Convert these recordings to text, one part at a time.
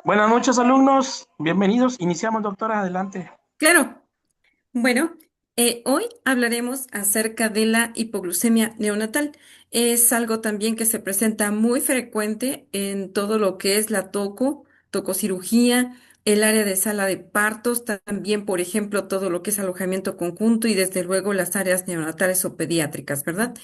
Buenas noches, alumnos. Bienvenidos. Iniciamos, doctora. Adelante. Claro, bueno, hoy hablaremos acerca de la hipoglucemia neonatal. Es algo también que se presenta muy frecuente en todo lo que es la tococirugía, el área de sala de partos, también, por ejemplo, todo lo que es alojamiento conjunto y desde luego las áreas neonatales o pediátricas, ¿verdad?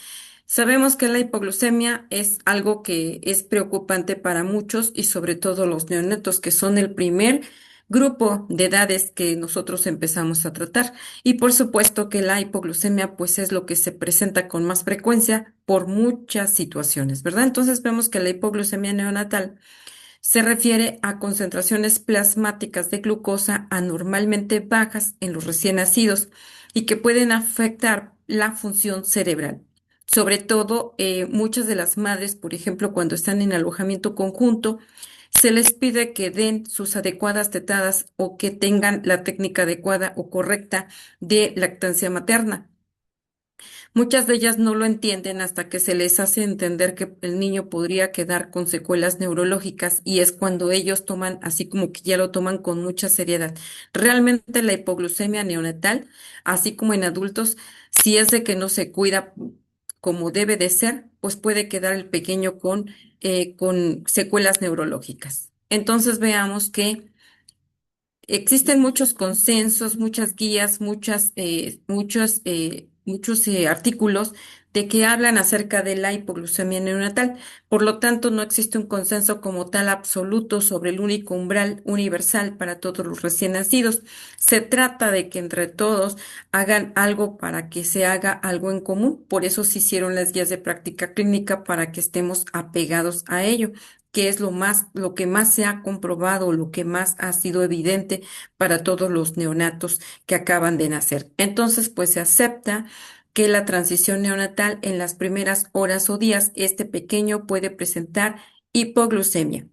Sabemos que la hipoglucemia es algo que es preocupante para muchos y sobre todo los neonatos, que son el primer grupo de edades que nosotros empezamos a tratar. Y por supuesto que la hipoglucemia pues es lo que se presenta con más frecuencia por muchas situaciones, ¿verdad? Entonces vemos que la hipoglucemia neonatal se refiere a concentraciones plasmáticas de glucosa anormalmente bajas en los recién nacidos y que pueden afectar la función cerebral. Sobre todo, muchas de las madres, por ejemplo, cuando están en alojamiento conjunto, se les pide que den sus adecuadas tetadas o que tengan la técnica adecuada o correcta de lactancia materna. Muchas de ellas no lo entienden hasta que se les hace entender que el niño podría quedar con secuelas neurológicas y es cuando ellos toman, así como que ya lo toman con mucha seriedad. Realmente la hipoglucemia neonatal, así como en adultos, si es de que no se cuida como debe de ser, pues puede quedar el pequeño con secuelas neurológicas. Entonces veamos que existen muchos consensos, muchas guías, muchos artículos de que hablan acerca de la hipoglucemia neonatal. Por lo tanto, no existe un consenso como tal absoluto sobre el único umbral universal para todos los recién nacidos. Se trata de que entre todos hagan algo para que se haga algo en común. Por eso se hicieron las guías de práctica clínica para que estemos apegados a ello, que es lo que más se ha comprobado, lo que más ha sido evidente para todos los neonatos que acaban de nacer. Entonces, pues se acepta que la transición neonatal en las primeras horas o días, este pequeño puede presentar hipoglucemia.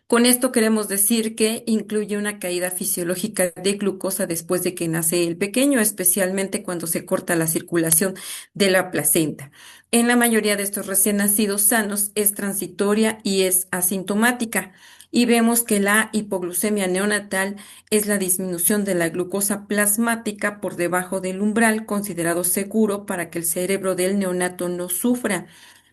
Con esto queremos decir que incluye una caída fisiológica de glucosa después de que nace el pequeño, especialmente cuando se corta la circulación de la placenta. En la mayoría de estos recién nacidos sanos es transitoria y es asintomática. Y vemos que la hipoglucemia neonatal es la disminución de la glucosa plasmática por debajo del umbral considerado seguro para que el cerebro del neonato no sufra,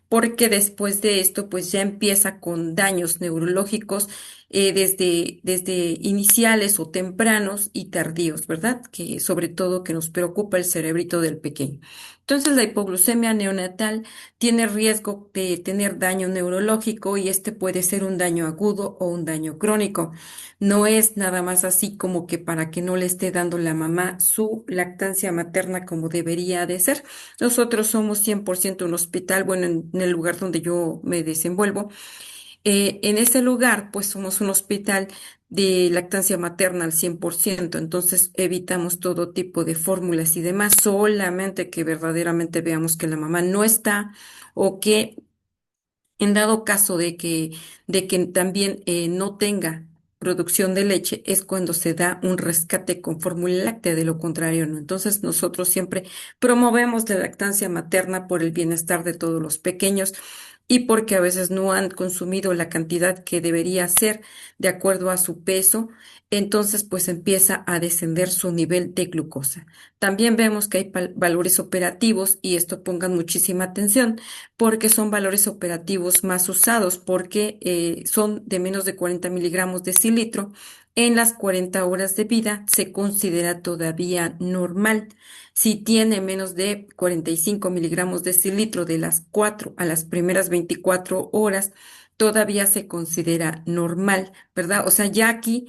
porque después de esto pues ya empieza con daños neurológicos desde iniciales o tempranos y tardíos, ¿verdad? Que sobre todo que nos preocupa el cerebrito del pequeño. Entonces la hipoglucemia neonatal tiene riesgo de tener daño neurológico y este puede ser un daño agudo o un daño crónico. No es nada más así como que para que no le esté dando la mamá su lactancia materna como debería de ser. Nosotros somos 100% un hospital, bueno, en el lugar donde yo me desenvuelvo. En ese lugar, pues somos un hospital de lactancia materna al 100%, entonces evitamos todo tipo de fórmulas y demás, solamente que verdaderamente veamos que la mamá no está o que en dado caso de que también no tenga producción de leche, es cuando se da un rescate con fórmula láctea, de lo contrario, no. Entonces, nosotros siempre promovemos la lactancia materna por el bienestar de todos los pequeños y porque a veces no han consumido la cantidad que debería ser de acuerdo a su peso, entonces pues empieza a descender su nivel de glucosa. También vemos que hay valores operativos y esto pongan muchísima atención porque son valores operativos más usados, porque son de menos de 40 miligramos de cilitro. En las 40 horas de vida se considera todavía normal. Si tiene menos de 45 miligramos de cilitro de las 4 a las primeras 24 horas, todavía se considera normal, ¿verdad? O sea, ya aquí,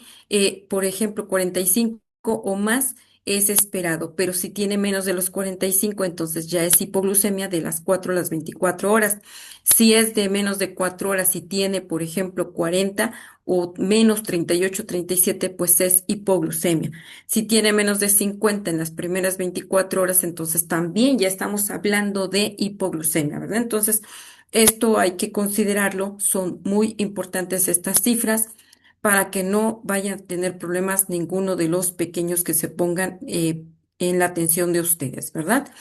por ejemplo, 45 o más es esperado, pero si tiene menos de los 45, entonces ya es hipoglucemia de las 4 a las 24 horas. Si es de menos de 4 horas y tiene, por ejemplo, 40 o menos 38, 37, pues es hipoglucemia. Si tiene menos de 50 en las primeras 24 horas, entonces también ya estamos hablando de hipoglucemia, ¿verdad? Entonces, esto hay que considerarlo, son muy importantes estas cifras para que no vayan a tener problemas ninguno de los pequeños que se pongan en la atención de ustedes, ¿verdad?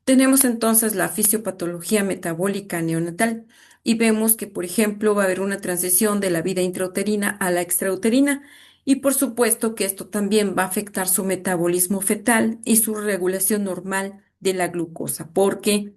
Tenemos entonces la fisiopatología metabólica neonatal. y vemos que, por ejemplo, va a haber una transición de la vida intrauterina a la extrauterina. Y por supuesto que esto también va a afectar su metabolismo fetal y su regulación normal de la glucosa, porque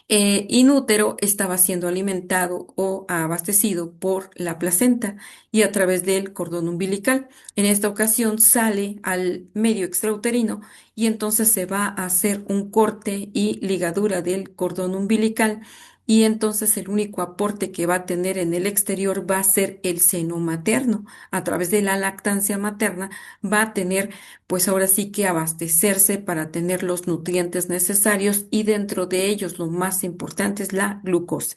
inútero estaba siendo alimentado o abastecido por la placenta y a través del cordón umbilical. En esta ocasión sale al medio extrauterino y entonces se va a hacer un corte y ligadura del cordón umbilical. Y entonces el único aporte que va a tener en el exterior va a ser el seno materno. A través de la lactancia materna va a tener, pues ahora sí que abastecerse para tener los nutrientes necesarios y dentro de ellos lo más importante es la glucosa.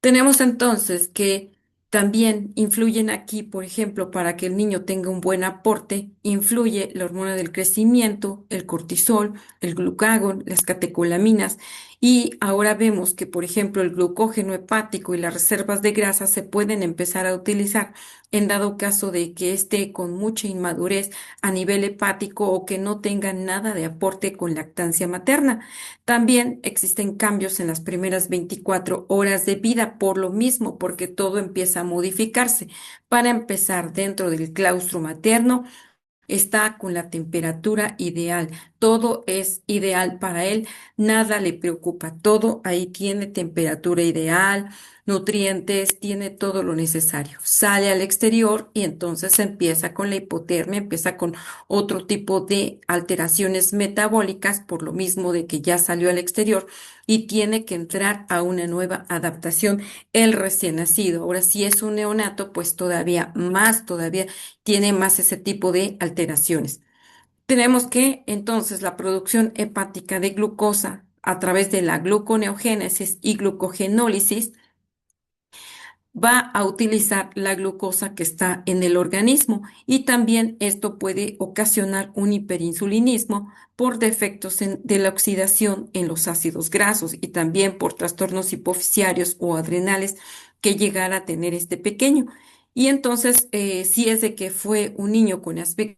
Tenemos entonces que también influyen aquí, por ejemplo, para que el niño tenga un buen aporte, influye la hormona del crecimiento, el cortisol, el glucagón, las catecolaminas. Y ahora vemos que, por ejemplo, el glucógeno hepático y las reservas de grasa se pueden empezar a utilizar en dado caso de que esté con mucha inmadurez a nivel hepático o que no tenga nada de aporte con lactancia materna. También existen cambios en las primeras 24 horas de vida por lo mismo, porque todo empieza a modificarse. Para empezar, dentro del claustro materno, está con la temperatura ideal. Todo es ideal para él, nada le preocupa. Todo ahí tiene temperatura ideal, nutrientes, tiene todo lo necesario. Sale al exterior y entonces empieza con la hipotermia, empieza con otro tipo de alteraciones metabólicas por lo mismo de que ya salió al exterior y tiene que entrar a una nueva adaptación el recién nacido. Ahora, si es un neonato, pues todavía más, todavía tiene más ese tipo de alteraciones. Tenemos que entonces la producción hepática de glucosa a través de la gluconeogénesis y glucogenólisis va a utilizar la glucosa que está en el organismo y también esto puede ocasionar un hiperinsulinismo por defectos de la oxidación en los ácidos grasos y también por trastornos hipofisiarios o adrenales que llegara a tener este pequeño. Y entonces, si es de que fue un niño con asfixia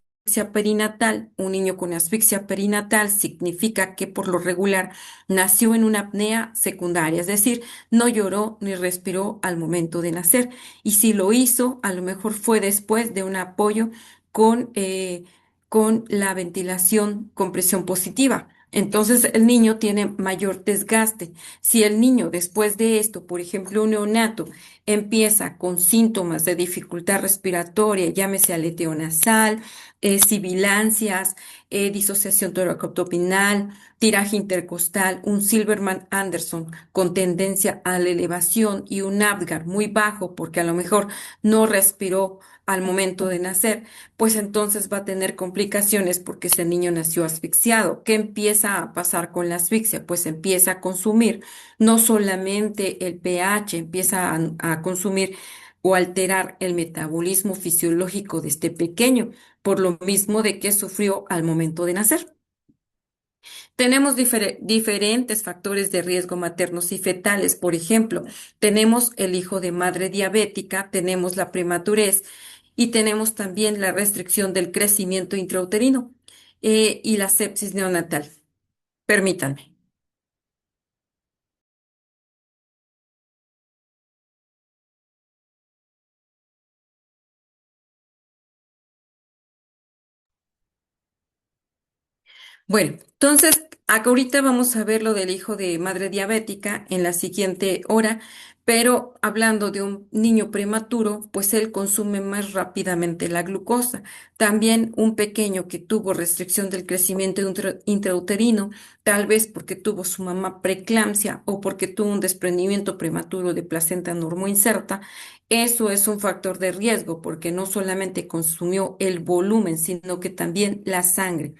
perinatal, un niño con asfixia perinatal significa que por lo regular nació en una apnea secundaria, es decir, no lloró ni respiró al momento de nacer. Y si lo hizo, a lo mejor fue después de un apoyo con, eh, con la ventilación con presión positiva. Entonces el niño tiene mayor desgaste. Si el niño después de esto, por ejemplo, un neonato, empieza con síntomas de dificultad respiratoria, llámese aleteo nasal, sibilancias, disociación toracoabdominal, tiraje intercostal, un Silverman-Anderson con tendencia a la elevación y un Apgar muy bajo porque a lo mejor no respiró al momento de nacer, pues entonces va a tener complicaciones porque ese niño nació asfixiado. ¿Qué empieza a pasar con la asfixia? Pues empieza a consumir no solamente el pH, empieza a consumir o alterar el metabolismo fisiológico de este pequeño, por lo mismo de que sufrió al momento de nacer. Tenemos diferentes factores de riesgo maternos y fetales. Por ejemplo, tenemos el hijo de madre diabética, tenemos la prematurez y tenemos también la restricción del crecimiento intrauterino y la sepsis neonatal. Permítanme. Bueno, entonces, acá ahorita vamos a ver lo del hijo de madre diabética en la siguiente hora, pero hablando de un niño prematuro, pues él consume más rápidamente la glucosa. También un pequeño que tuvo restricción del crecimiento intrauterino, tal vez porque tuvo su mamá preeclampsia o porque tuvo un desprendimiento prematuro de placenta normoinserta, eso es un factor de riesgo porque no solamente consumió el volumen, sino que también la sangre.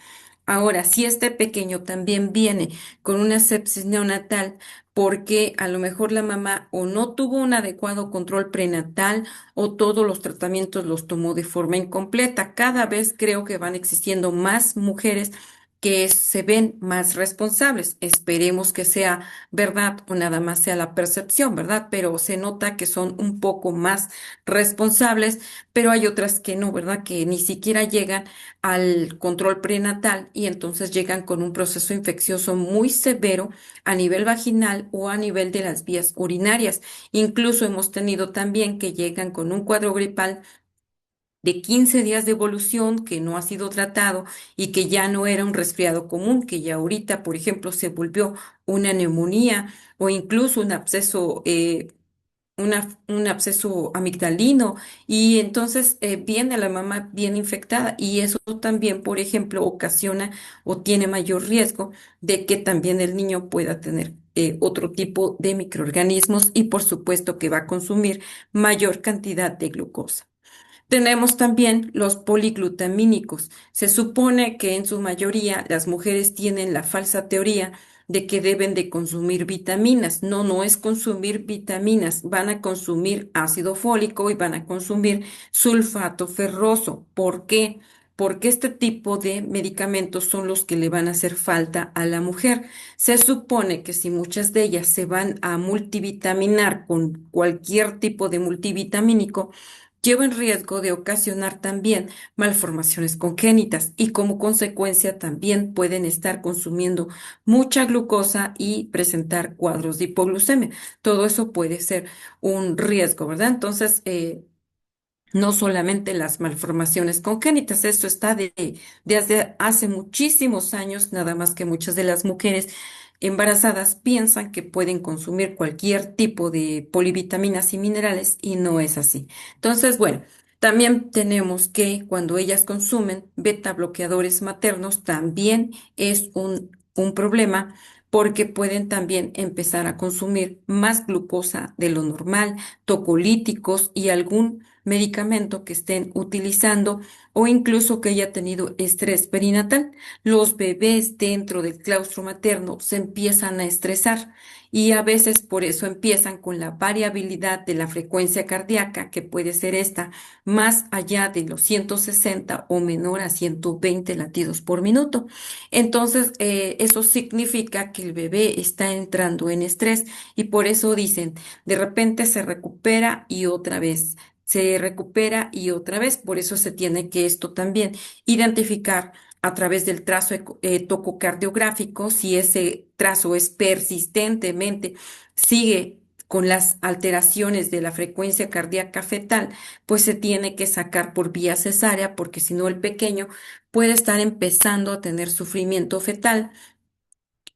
Ahora, si este pequeño también viene con una sepsis neonatal, porque a lo mejor la mamá o no tuvo un adecuado control prenatal o todos los tratamientos los tomó de forma incompleta. Cada vez creo que van existiendo más mujeres se ven más responsables. Esperemos que sea verdad o nada más sea la percepción, ¿verdad? Pero se nota que son un poco más responsables, pero hay otras que no, ¿verdad? Que ni siquiera llegan al control prenatal y entonces llegan con un proceso infeccioso muy severo a nivel vaginal o a nivel de las vías urinarias. Incluso hemos tenido también que llegan con un cuadro gripal de 15 días de evolución que no ha sido tratado y que ya no era un resfriado común, que ya ahorita, por ejemplo, se volvió una neumonía o incluso un absceso, un absceso amigdalino y entonces viene la mamá bien infectada y eso también, por ejemplo, ocasiona o tiene mayor riesgo de que también el niño pueda tener otro tipo de microorganismos y por supuesto que va a consumir mayor cantidad de glucosa. Tenemos también los poliglutamínicos. Se supone que en su mayoría las mujeres tienen la falsa teoría de que deben de consumir vitaminas. No, no es consumir vitaminas. Van a consumir ácido fólico y van a consumir sulfato ferroso. ¿Por qué? Porque este tipo de medicamentos son los que le van a hacer falta a la mujer. Se supone que si muchas de ellas se van a multivitaminar con cualquier tipo de multivitamínico, llevan riesgo de ocasionar también malformaciones congénitas y como consecuencia también pueden estar consumiendo mucha glucosa y presentar cuadros de hipoglucemia. Todo eso puede ser un riesgo, ¿verdad? Entonces, no solamente las malformaciones congénitas, esto está desde hace muchísimos años, nada más que muchas de las mujeres embarazadas piensan que pueden consumir cualquier tipo de polivitaminas y minerales y no es así. Entonces, bueno, también tenemos que cuando ellas consumen beta bloqueadores maternos, también es un problema porque pueden también empezar a consumir más glucosa de lo normal, tocolíticos y algún medicamento que estén utilizando o incluso que haya tenido estrés perinatal. Los bebés dentro del claustro materno se empiezan a estresar y a veces por eso empiezan con la variabilidad de la frecuencia cardíaca, que puede ser esta más allá de los 160 o menor a 120 latidos por minuto. Entonces, eso significa que el bebé está entrando en estrés y por eso dicen, de repente se recupera y otra vez se recupera y otra vez. Por eso se tiene que esto también identificar a través del trazo tococardiográfico, si ese trazo es persistentemente, sigue con las alteraciones de la frecuencia cardíaca fetal, pues se tiene que sacar por vía cesárea, porque si no el pequeño puede estar empezando a tener sufrimiento fetal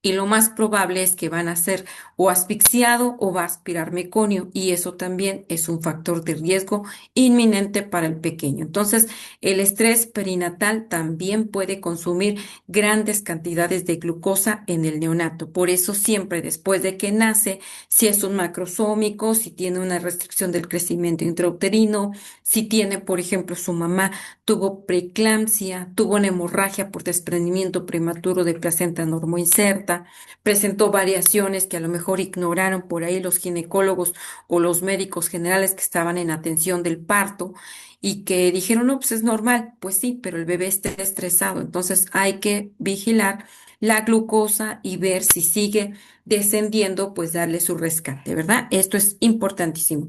y lo más probable es que van a ser o asfixiado o va a aspirar meconio y eso también es un factor de riesgo inminente para el pequeño. Entonces, el estrés perinatal también puede consumir grandes cantidades de glucosa en el neonato. Por eso siempre después de que nace, si es un macrosómico, si tiene una restricción del crecimiento intrauterino, si tiene, por ejemplo, su mamá tuvo preeclampsia, tuvo una hemorragia por desprendimiento prematuro de placenta normoinserta, presentó variaciones que a lo mejor ignoraron por ahí los ginecólogos o los médicos generales que estaban en atención del parto y que dijeron, no, pues es normal. Pues sí, pero el bebé está estresado, entonces hay que vigilar la glucosa y ver si sigue descendiendo, pues darle su rescate, ¿verdad? Esto es importantísimo.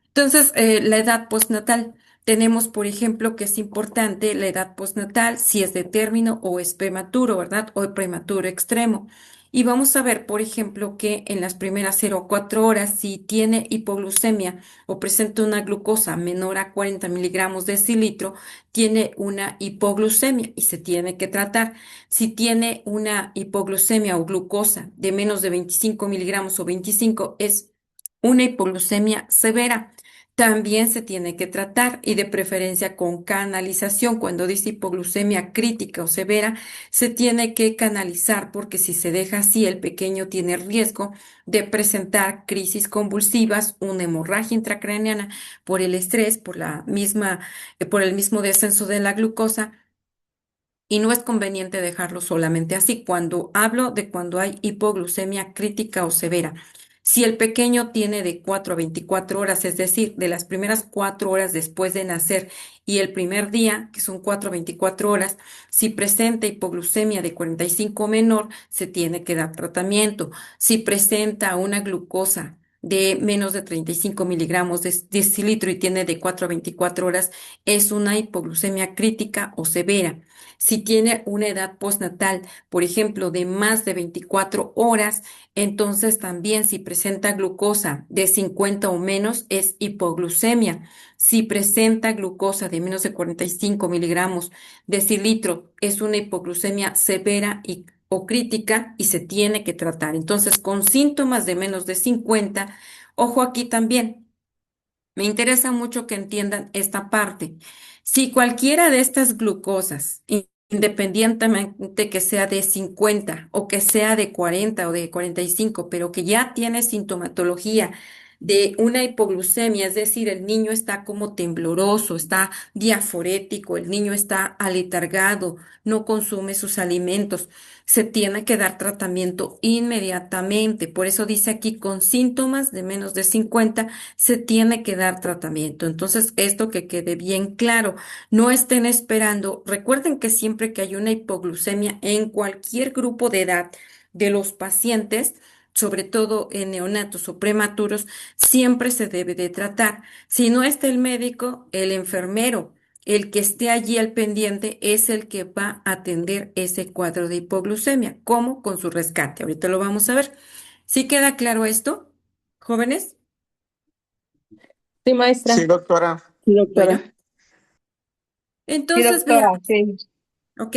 Entonces, la edad postnatal. Tenemos, por ejemplo, que es importante la edad postnatal, si es de término o es prematuro, ¿verdad? O prematuro extremo. Y vamos a ver, por ejemplo, que en las primeras 0 a 4 horas, si tiene hipoglucemia o presenta una glucosa menor a 40 miligramos de cilitro, tiene una hipoglucemia y se tiene que tratar. Si tiene una hipoglucemia o glucosa de menos de 25 miligramos o 25, es una hipoglucemia severa. También se tiene que tratar y de preferencia con canalización. Cuando dice hipoglucemia crítica o severa, se tiene que canalizar porque si se deja así, el pequeño tiene riesgo de presentar crisis convulsivas, una hemorragia intracraneana por el estrés, por el mismo descenso de la glucosa. Y no es conveniente dejarlo solamente así. Cuando hablo de cuando hay hipoglucemia crítica o severa, Si el pequeño tiene de 4 a 24 horas, es decir, de las primeras 4 horas después de nacer y el primer día, que son 4 a 24 horas, si presenta hipoglucemia de 45 o menor, se tiene que dar tratamiento. Si presenta una glucosa de menos de 35 miligramos de decilitro y tiene de 4 a 24 horas, es una hipoglucemia crítica o severa. Si tiene una edad postnatal, por ejemplo, de más de 24 horas, entonces también si presenta glucosa de 50 o menos, es hipoglucemia. Si presenta glucosa de menos de 45 miligramos decilitro, es una hipoglucemia severa o crítica y se tiene que tratar. Entonces, con síntomas de menos de 50, ojo aquí también. Me interesa mucho que entiendan esta parte. Si cualquiera de estas glucosas, independientemente que sea de 50 o que sea de 40 o de 45, pero que ya tiene sintomatología de una hipoglucemia, es decir, el niño está como tembloroso, está diaforético, el niño está aletargado, no consume sus alimentos, se tiene que dar tratamiento inmediatamente. Por eso dice aquí con síntomas de menos de 50 se tiene que dar tratamiento. Entonces, esto que quede bien claro, no estén esperando. Recuerden que siempre que hay una hipoglucemia en cualquier grupo de edad de los pacientes, sobre todo en neonatos o prematuros, siempre se debe de tratar. Si no está el médico, el enfermero. El que esté allí al pendiente es el que va a atender ese cuadro de hipoglucemia, como con su rescate. Ahorita lo vamos a ver. ¿Sí queda claro esto, jóvenes? Sí, Sí, maestra. doctora. Sí, Bueno, doctora. Sí, entonces doctora, veamos. sí. Ok.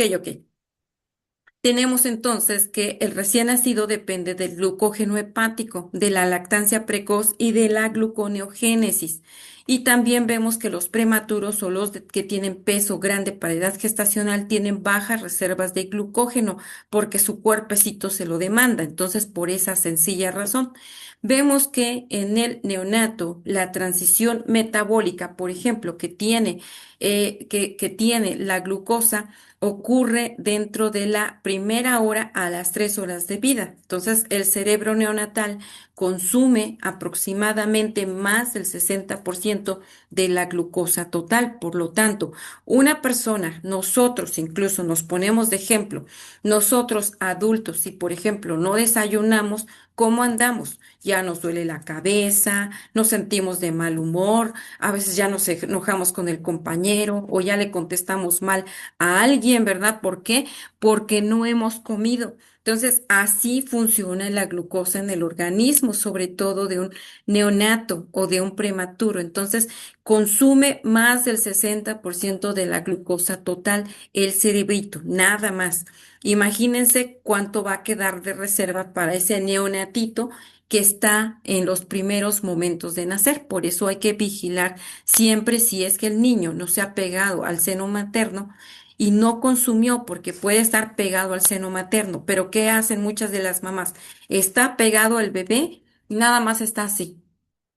Tenemos entonces que el recién nacido depende del glucógeno hepático, de la lactancia precoz y de la gluconeogénesis. Y también vemos que los prematuros o que tienen peso grande para edad gestacional tienen bajas reservas de glucógeno porque su cuerpecito se lo demanda. Entonces, por esa sencilla razón, vemos que en el neonato la transición metabólica, por ejemplo, que tiene la glucosa, ocurre dentro de la primera hora a las 3 horas de vida. Entonces, el cerebro neonatal consume aproximadamente más del 60% de la glucosa total. Por lo tanto, una persona, nosotros incluso nos ponemos de ejemplo, nosotros adultos, si por ejemplo no desayunamos, ¿cómo andamos? Ya nos duele la cabeza, nos sentimos de mal humor, a veces ya nos enojamos con el compañero o ya le contestamos mal a alguien, ¿verdad? ¿Por qué? Porque no hemos comido. Entonces, así funciona la glucosa en el organismo, sobre todo de un neonato o de un prematuro. Entonces, consume más del 60% de la glucosa total el cerebrito, nada más. Imagínense cuánto va a quedar de reserva para ese neonatito que está en los primeros momentos de nacer. Por eso hay que vigilar siempre si es que el niño no se ha pegado al seno materno y no consumió porque puede estar pegado al seno materno. Pero ¿qué hacen muchas de las mamás? Está pegado al bebé, nada más está así.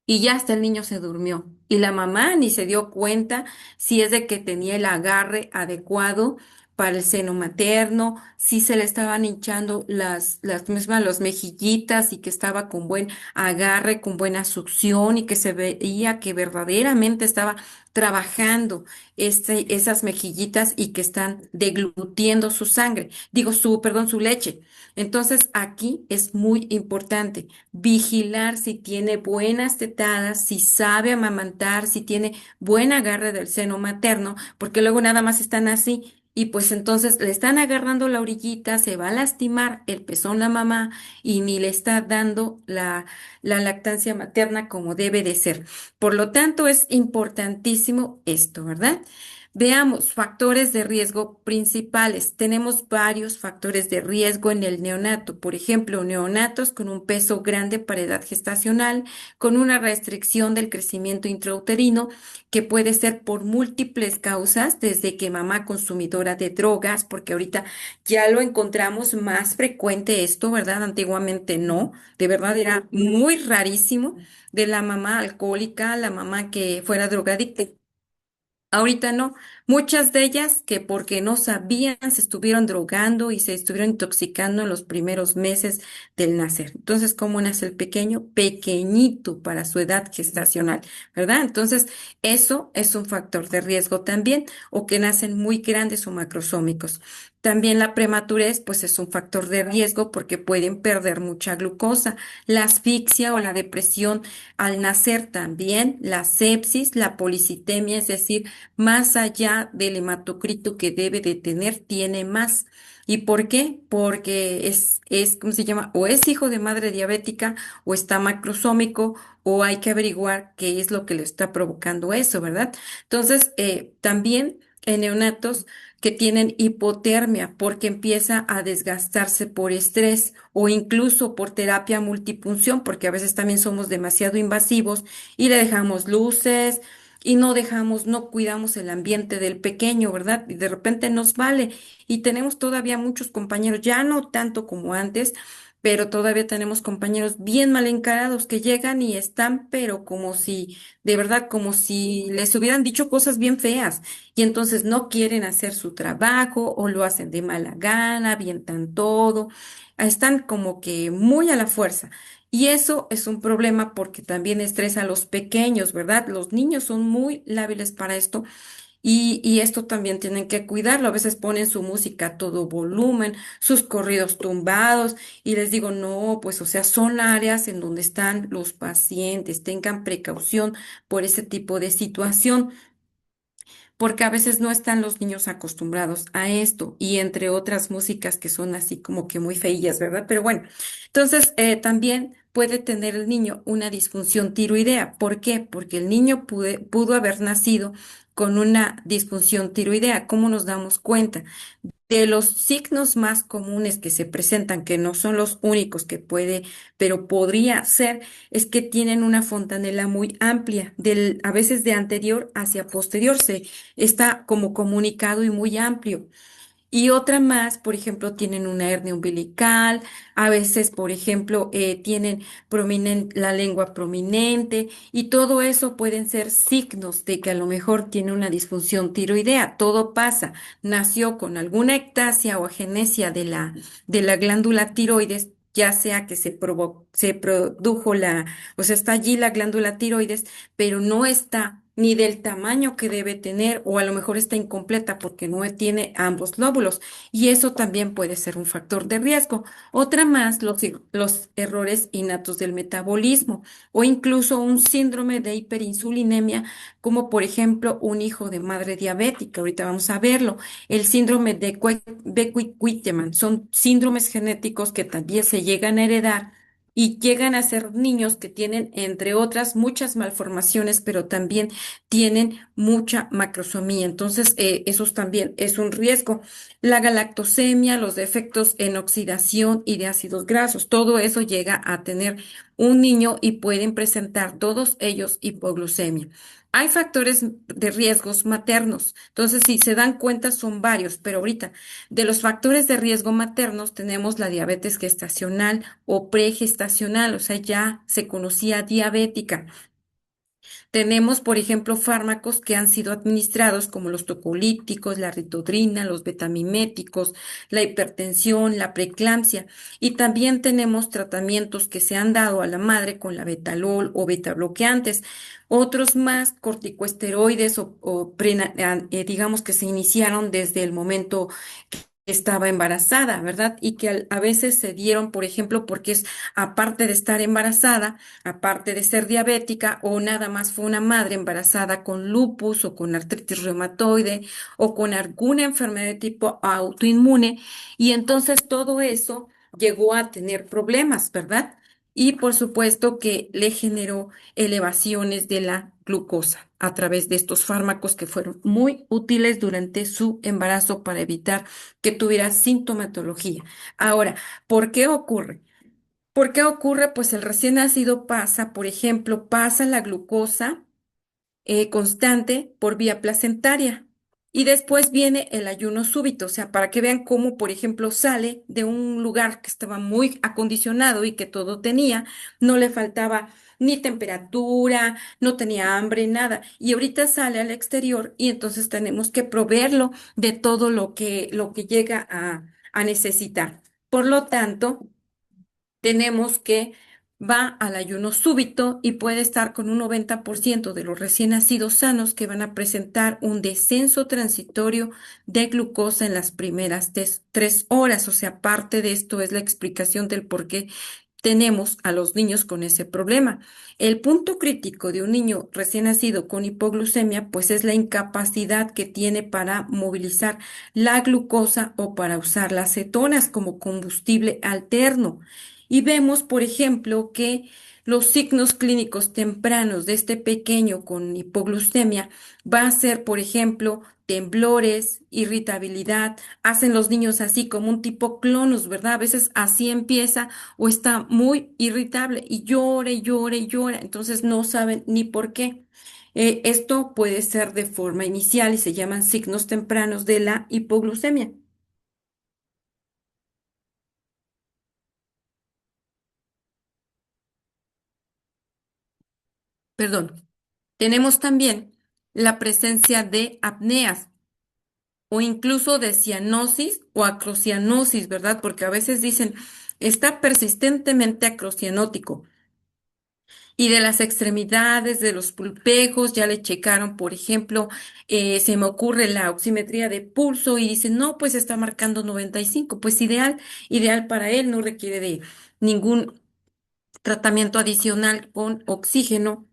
Y ya hasta el niño se durmió. Y la mamá ni se dio cuenta si es de que tenía el agarre adecuado para el seno materno, si se le estaban hinchando las mismas, las mejillitas y que estaba con buen agarre, con buena succión y que se veía que verdaderamente estaba trabajando esas mejillitas y que están deglutiendo su sangre, digo perdón, su leche. Entonces aquí es muy importante vigilar si tiene buenas tetadas, si sabe amamantar, si tiene buen agarre del seno materno, porque luego nada más están así y pues entonces le están agarrando la orillita, se va a lastimar el pezón la mamá y ni le está dando la lactancia materna como debe de ser. Por lo tanto, es importantísimo esto, ¿verdad? Veamos factores de riesgo principales. Tenemos varios factores de riesgo en el neonato. Por ejemplo, neonatos con un peso grande para edad gestacional, con una restricción del crecimiento intrauterino, que puede ser por múltiples causas, desde que mamá consumidora de drogas, porque ahorita ya lo encontramos más frecuente esto, ¿verdad? Antiguamente no, de verdad era muy rarísimo, de la mamá alcohólica, la mamá que fuera drogadicta. Ahorita no, Muchas de ellas que porque no sabían se estuvieron drogando y se estuvieron intoxicando en los primeros meses del nacer. Entonces, ¿cómo nace el pequeño? Pequeñito para su edad gestacional, ¿verdad? Entonces, eso es un factor de riesgo también, o que nacen muy grandes o macrosómicos. También la prematurez, pues es un factor de riesgo porque pueden perder mucha glucosa. La asfixia o la depresión al nacer también, la sepsis, la policitemia, es decir, más allá del hematocrito que debe de tener, tiene más. ¿Y por qué? Porque ¿cómo se llama? O es hijo de madre diabética, o está macrosómico, o hay que averiguar qué es lo que le está provocando eso, ¿verdad? Entonces, también en neonatos que tienen hipotermia porque empieza a desgastarse por estrés o incluso por terapia multipunción, porque a veces también somos demasiado invasivos y le dejamos luces y no dejamos, no cuidamos el ambiente del pequeño, ¿verdad? Y de repente nos vale. Y tenemos todavía muchos compañeros, ya no tanto como antes, pero todavía tenemos compañeros bien mal encarados que llegan y están, pero como si, de verdad, como si les hubieran dicho cosas bien feas. Y entonces no quieren hacer su trabajo o lo hacen de mala gana, avientan todo, están como que muy a la fuerza. Y eso es un problema porque también estresa a los pequeños, ¿verdad? Los niños son muy lábiles para esto y esto también tienen que cuidarlo. A veces ponen su música a todo volumen, sus corridos tumbados y les digo, no, pues o sea, son áreas en donde están los pacientes, tengan precaución por ese tipo de situación porque a veces no están los niños acostumbrados a esto y entre otras músicas que son así como que muy feillas, ¿verdad? Pero bueno, entonces también puede tener el niño una disfunción tiroidea. ¿Por qué? Porque el niño pudo haber nacido con una disfunción tiroidea. ¿Cómo nos damos cuenta? De los signos más comunes que se presentan, que no son los únicos que puede, pero podría ser, es que tienen una fontanela muy amplia, a veces de anterior hacia posterior, se está como comunicado y muy amplio. Y otra más, por ejemplo, tienen una hernia umbilical, a veces, por ejemplo, tienen la lengua prominente y todo eso pueden ser signos de que a lo mejor tiene una disfunción tiroidea. Todo pasa. Nació con alguna ectasia o agenesia de la glándula tiroides, ya sea que se produjo o sea, está allí la glándula tiroides, pero no está ni del tamaño que debe tener, o a lo mejor está incompleta porque no tiene ambos lóbulos, y eso también puede ser un factor de riesgo. Otra más, los errores innatos del metabolismo, o incluso un síndrome de hiperinsulinemia, como por ejemplo un hijo de madre diabética. Ahorita vamos a verlo. El síndrome de Beckwith-Wittemann son síndromes genéticos que también se llegan a heredar y llegan a ser niños que tienen, entre otras, muchas malformaciones, pero también tienen mucha macrosomía. Entonces, esos también es un riesgo. La galactosemia, los defectos en oxidación y de ácidos grasos, todo eso llega a tener un niño y pueden presentar todos ellos hipoglucemia. Hay factores de riesgos maternos. Entonces, si se dan cuenta, son varios, pero ahorita de los factores de riesgo maternos tenemos la diabetes gestacional o pregestacional, o sea, ya se conocía diabética. Tenemos, por ejemplo, fármacos que han sido administrados como los tocolíticos, la ritodrina, los betamiméticos, la hipertensión, la preeclampsia. Y también tenemos tratamientos que se han dado a la madre con la betalol o betabloqueantes. Otros más corticosteroides digamos que se iniciaron desde el momento estaba embarazada, ¿verdad? Y que a veces se dieron, por ejemplo, porque es aparte de estar embarazada, aparte de ser diabética o nada más fue una madre embarazada con lupus o con artritis reumatoide o con alguna enfermedad de tipo autoinmune y entonces todo eso llegó a tener problemas, ¿verdad? Y por supuesto que le generó elevaciones de la glucosa a través de estos fármacos que fueron muy útiles durante su embarazo para evitar que tuviera sintomatología. Ahora, ¿por qué ocurre? ¿Por qué ocurre? Pues el recién nacido pasa, por ejemplo, pasa la glucosa constante por vía placentaria. Y después viene el ayuno súbito, o sea, para que vean cómo, por ejemplo, sale de un lugar que estaba muy acondicionado y que todo tenía, no le faltaba ni temperatura, no tenía hambre, nada. Y ahorita sale al exterior y entonces tenemos que proveerlo de todo lo que llega a necesitar. Por lo tanto, tenemos que va al ayuno súbito y puede estar con un 90% de los recién nacidos sanos que van a presentar un descenso transitorio de glucosa en las primeras 3 horas. O sea, parte de esto es la explicación del por qué tenemos a los niños con ese problema. El punto crítico de un niño recién nacido con hipoglucemia, pues es la incapacidad que tiene para movilizar la glucosa o para usar las cetonas como combustible alterno. Y vemos, por ejemplo, que los signos clínicos tempranos de este pequeño con hipoglucemia va a ser, por ejemplo, temblores, irritabilidad, hacen los niños así como un tipo clonus, ¿verdad? A veces así empieza o está muy irritable y llora y llora y llora, entonces no saben ni por qué. Esto puede ser de forma inicial y se llaman signos tempranos de la hipoglucemia. Perdón. Tenemos también la presencia de apneas o incluso de cianosis o acrocianosis, ¿verdad? Porque a veces dicen, está persistentemente acrocianótico. Y de las extremidades, de los pulpejos, ya le checaron, por ejemplo, se me ocurre la oximetría de pulso y dicen, no, pues está marcando 95, pues ideal, ideal para él, no requiere de ningún tratamiento adicional con oxígeno,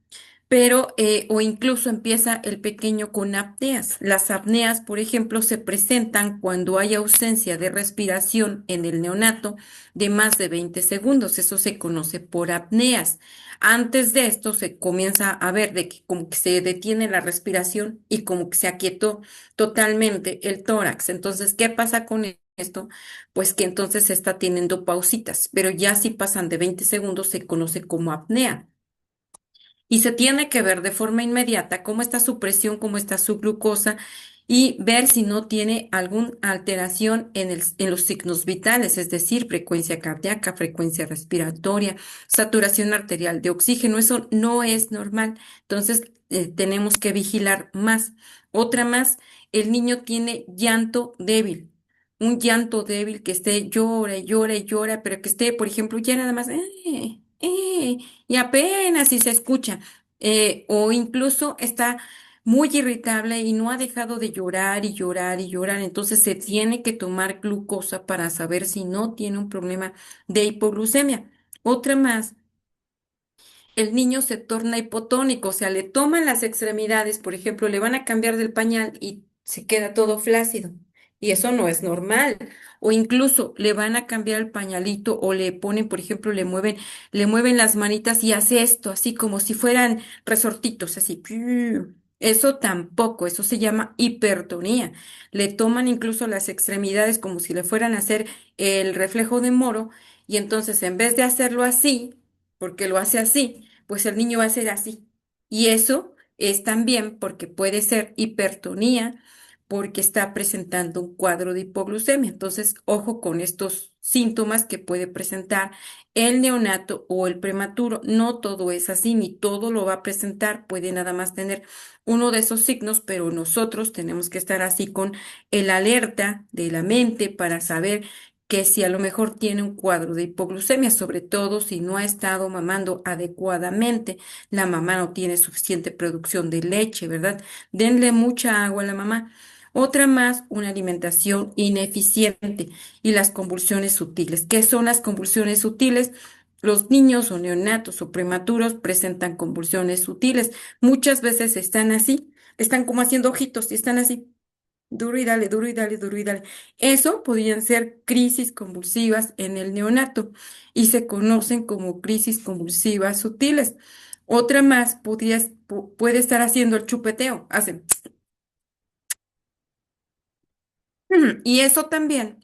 pero o incluso empieza el pequeño con apneas. Las apneas, por ejemplo, se presentan cuando hay ausencia de respiración en el neonato de más de 20 segundos. Eso se conoce por apneas. Antes de esto se comienza a ver de que como que se detiene la respiración y como que se aquietó totalmente el tórax. Entonces, ¿qué pasa con esto? Pues que entonces se está teniendo pausitas, pero ya si pasan de 20 segundos se conoce como apnea. Y se tiene que ver de forma inmediata cómo está su presión, cómo está su glucosa y ver si no tiene alguna alteración en los signos vitales, es decir, frecuencia cardíaca, frecuencia respiratoria, saturación arterial de oxígeno. Eso no es normal. Entonces, tenemos que vigilar más. Otra más, el niño tiene llanto débil. Un llanto débil que esté llora y llora y llora, pero que esté, por ejemplo, ya nada más, y apenas si se escucha, o incluso está muy irritable y no ha dejado de llorar y llorar y llorar, entonces se tiene que tomar glucosa para saber si no tiene un problema de hipoglucemia. Otra más, el niño se torna hipotónico, o sea, le toman las extremidades, por ejemplo, le van a cambiar del pañal y se queda todo flácido. Y eso no es normal. O incluso le van a cambiar el pañalito o le ponen, por ejemplo, le mueven las manitas y hace esto, así como si fueran resortitos, así. ¡Piu! Eso tampoco, eso se llama hipertonía. Le toman incluso las extremidades como si le fueran a hacer el reflejo de Moro y entonces en vez de hacerlo así, porque lo hace así, pues el niño va a ser así. Y eso es también porque puede ser hipertonía, porque está presentando un cuadro de hipoglucemia. Entonces, ojo con estos síntomas que puede presentar el neonato o el prematuro. No todo es así, ni todo lo va a presentar, puede nada más tener uno de esos signos, pero nosotros tenemos que estar así con el alerta de la mente para saber que si a lo mejor tiene un cuadro de hipoglucemia, sobre todo si no ha estado mamando adecuadamente, la mamá no tiene suficiente producción de leche, ¿verdad? Denle mucha agua a la mamá. Otra más, una alimentación ineficiente y las convulsiones sutiles. ¿Qué son las convulsiones sutiles? Los niños o neonatos o prematuros presentan convulsiones sutiles. Muchas veces están así, están como haciendo ojitos y están así. Duro y dale, duro y dale, duro y dale. Eso podrían ser crisis convulsivas en el neonato y se conocen como crisis convulsivas sutiles. Otra más puede estar haciendo el chupeteo. Hacen. Y eso también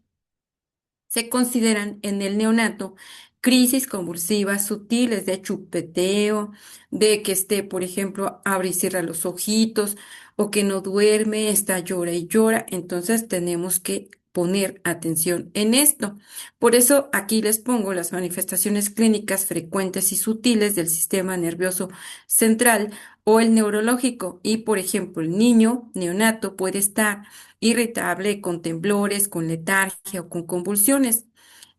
se consideran en el neonato crisis convulsivas sutiles de chupeteo, de que esté, por ejemplo, abre y cierra los ojitos o que no duerme, está llora y llora. Entonces tenemos que poner atención en esto. Por eso aquí les pongo las manifestaciones clínicas frecuentes y sutiles del sistema nervioso central o el neurológico. Y, por ejemplo, el niño neonato puede estar irritable, con temblores, con letargia o con convulsiones.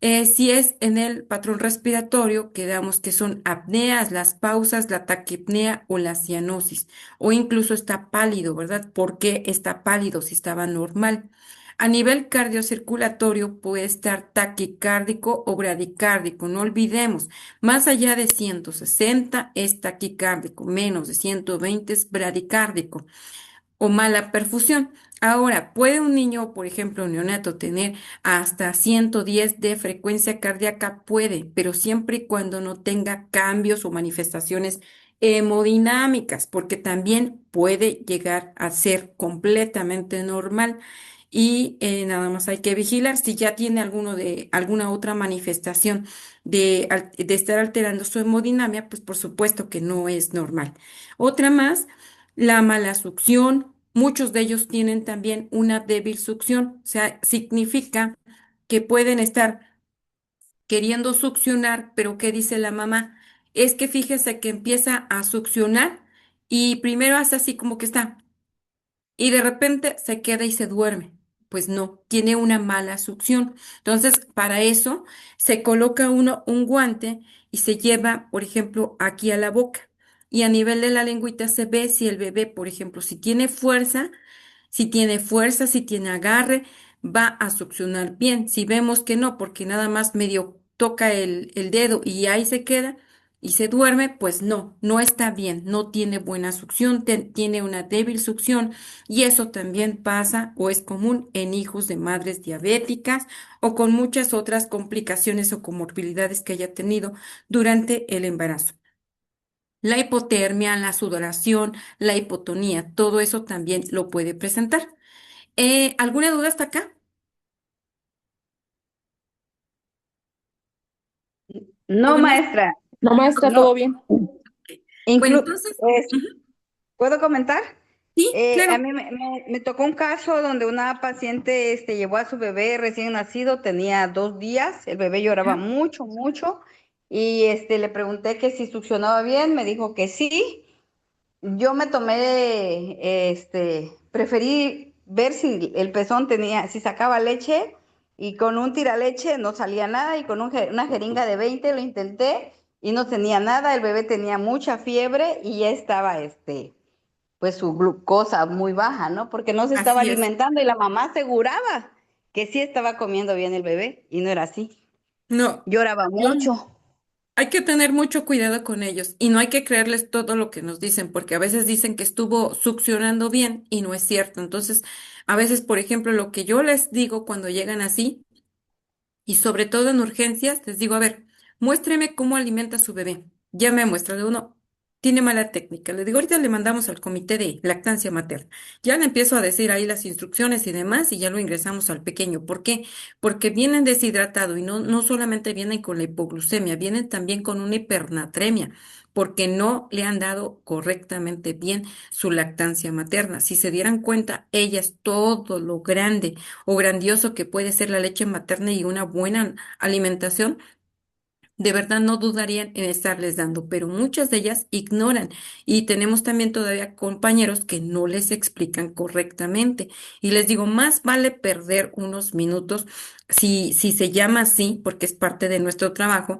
Si es en el patrón respiratorio, quedamos que son apneas, las pausas, la taquipnea o la cianosis, o incluso está pálido, ¿verdad? ¿Por qué está pálido si estaba normal? A nivel cardiocirculatorio puede estar taquicárdico o bradicárdico. No olvidemos, más allá de 160 es taquicárdico, menos de 120 es bradicárdico o mala perfusión. Ahora, ¿puede un niño, por ejemplo, un neonato, tener hasta 110 de frecuencia cardíaca? Puede, pero siempre y cuando no tenga cambios o manifestaciones hemodinámicas, porque también puede llegar a ser completamente normal. Y nada más hay que vigilar si ya tiene alguna otra manifestación de estar alterando su hemodinamia, pues por supuesto que no es normal. Otra más. La mala succión, muchos de ellos tienen también una débil succión, o sea, significa que pueden estar queriendo succionar, pero ¿qué dice la mamá? Es que fíjese que empieza a succionar y primero hace así como que está y de repente se queda y se duerme. Pues no, tiene una mala succión. Entonces, para eso se coloca uno un guante y se lleva, por ejemplo, aquí a la boca. Y a nivel de la lengüita se ve si el bebé, por ejemplo, si tiene fuerza, si tiene agarre, va a succionar bien. Si vemos que no, porque nada más medio toca el dedo y ahí se queda y se duerme, pues no, no está bien, no tiene buena succión, tiene una débil succión y eso también pasa o es común en hijos de madres diabéticas o con muchas otras complicaciones o comorbilidades que haya tenido durante el embarazo. La hipotermia, la sudoración, la hipotonía, todo eso también lo puede presentar. ¿Alguna duda hasta acá? No, ¿Podemos? maestra, No, maestra, no, todo bien. Bueno, inclu- entonces, pues, ujú, ¿puedo comentar? sí, A claro. mí me tocó un caso donde una paciente llevó a su bebé recién nacido, tenía 2 días, el bebé lloraba Ajá. mucho, mucho, y le pregunté que si succionaba bien, me dijo que sí. Yo me tomé, preferí ver si el pezón tenía, si sacaba leche, y con un tiraleche no salía nada, y con una jeringa de 20 lo intenté y no tenía nada, el bebé tenía mucha fiebre y ya estaba, pues su glucosa muy baja, ¿no? Porque no se estaba Así es. alimentando y la mamá aseguraba que sí estaba comiendo bien el bebé y no era así. No, Lloraba no. mucho. Hay que tener mucho cuidado con ellos y no hay que creerles todo lo que nos dicen, porque a veces dicen que estuvo succionando bien y no es cierto. Entonces, a veces, por ejemplo, lo que yo les digo cuando llegan así, y sobre todo en urgencias, les digo, a ver, muéstreme cómo alimenta a su bebé. Ya me muestra de uno, tiene mala técnica. Le digo, ahorita le mandamos al comité de lactancia materna. Ya le empiezo a decir ahí las instrucciones y demás y ya lo ingresamos al pequeño. ¿Por qué? Porque vienen deshidratado y no solamente vienen con la hipoglucemia, vienen también con una hipernatremia. Porque no le han dado correctamente bien su lactancia materna. Si se dieran cuenta, ellas todo lo grande o grandioso que puede ser la leche materna y una buena alimentación, de verdad no dudarían en estarles dando, pero muchas de ellas ignoran y tenemos también todavía compañeros que no les explican correctamente. Y les digo, más vale perder unos minutos, si se llama así, porque es parte de nuestro trabajo,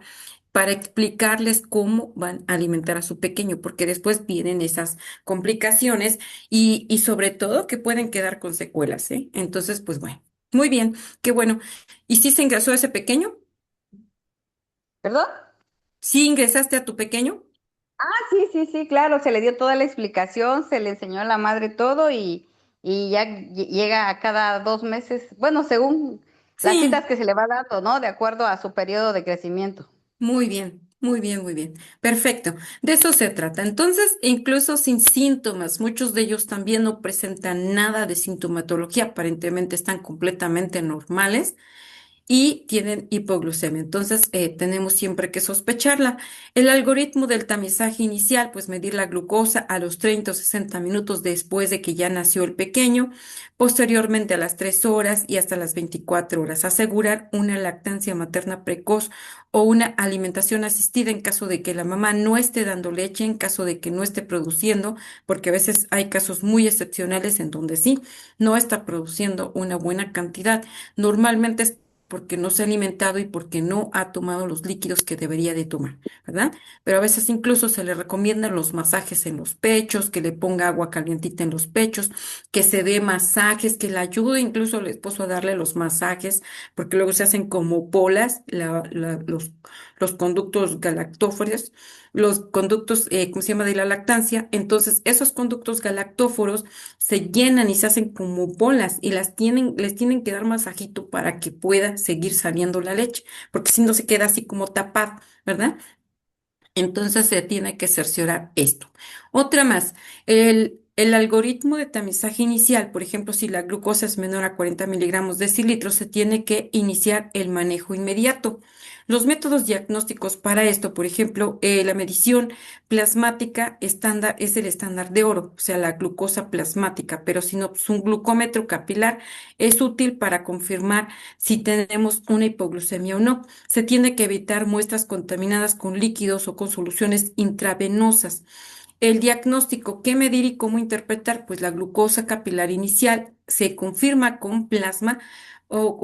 para explicarles cómo van a alimentar a su pequeño, porque después vienen esas complicaciones y sobre todo que pueden quedar con secuelas, ¿eh? Entonces, pues bueno, muy bien, qué bueno. ¿Y si se ingresó ese pequeño? ¿Perdón? ¿Sí ingresaste a tu pequeño? Sí, sí, sí, claro, se le dio toda la explicación, se le enseñó a la madre todo y ya llega a cada 2 meses, bueno, según las citas Sí, que se le va dando, ¿no? De acuerdo a su periodo de crecimiento. muy bien, muy bien, muy bien. Perfecto. De eso se trata. Entonces, incluso sin síntomas, muchos de ellos también no presentan nada de sintomatología, aparentemente están completamente normales. y tienen hipoglucemia. Entonces, tenemos siempre que sospecharla. El algoritmo del tamizaje inicial, pues medir la glucosa a los 30 o 60 minutos después de que ya nació el pequeño, posteriormente a las 3 horas y hasta las 24 horas. Asegurar una lactancia materna precoz o una alimentación asistida en caso de que la mamá no esté dando leche, en caso de que no esté produciendo, porque a veces hay casos muy excepcionales en donde sí, no está produciendo una buena cantidad. Normalmente es porque no se ha alimentado y porque no ha tomado los líquidos que debería de tomar, ¿verdad? Pero a veces incluso se le recomiendan los masajes en los pechos, que le ponga agua calientita en los pechos, que se dé masajes, que le ayude incluso el esposo a darle los masajes, porque luego se hacen como bolas los conductos galactóforos, los conductos, ¿cómo se llama?, de la lactancia. Entonces, esos conductos galactóforos se llenan y se hacen como bolas y les tienen que dar masajito para que pueda seguir saliendo la leche, porque si no se queda así como tapado, ¿verdad? Entonces se tiene que cerciorar esto. Otra más, el algoritmo de tamizaje inicial, por ejemplo, si la glucosa es menor a 40 miligramos decilitros, se tiene que iniciar el manejo inmediato. Los métodos diagnósticos para esto, por ejemplo, la medición plasmática estándar es el estándar de oro, o sea, la glucosa plasmática, pero si no, pues un glucómetro capilar es útil para confirmar si tenemos una hipoglucemia o no. Se tiene que evitar muestras contaminadas con líquidos o con soluciones intravenosas. El diagnóstico, ¿qué medir y cómo interpretar? Pues la glucosa capilar inicial se confirma con plasma o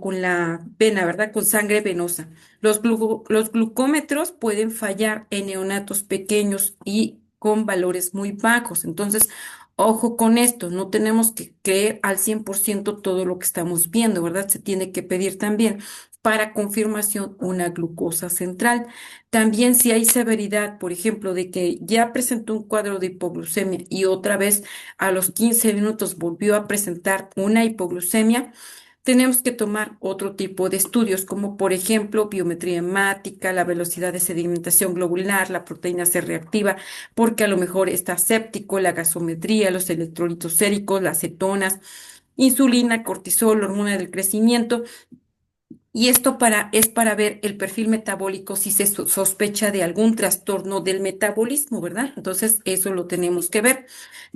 con la vena, ¿verdad? Con sangre venosa. Los glucómetros pueden fallar en neonatos pequeños y con valores muy bajos. Entonces, ojo con esto, no tenemos que creer al 100% todo lo que estamos viendo, ¿verdad? Se tiene que pedir también para confirmación una glucosa central. También si hay severidad, por ejemplo, de que ya presentó un cuadro de hipoglucemia y otra vez a los 15 minutos volvió a presentar una hipoglucemia, tenemos que tomar otro tipo de estudios, como por ejemplo biometría hemática, la velocidad de sedimentación globular, la proteína C reactiva, porque a lo mejor está séptico, la gasometría, los electrolitos séricos, las cetonas, insulina, cortisol, hormona del crecimiento. Y esto es para ver el perfil metabólico si se sospecha de algún trastorno del metabolismo, ¿verdad? Entonces, eso lo tenemos que ver.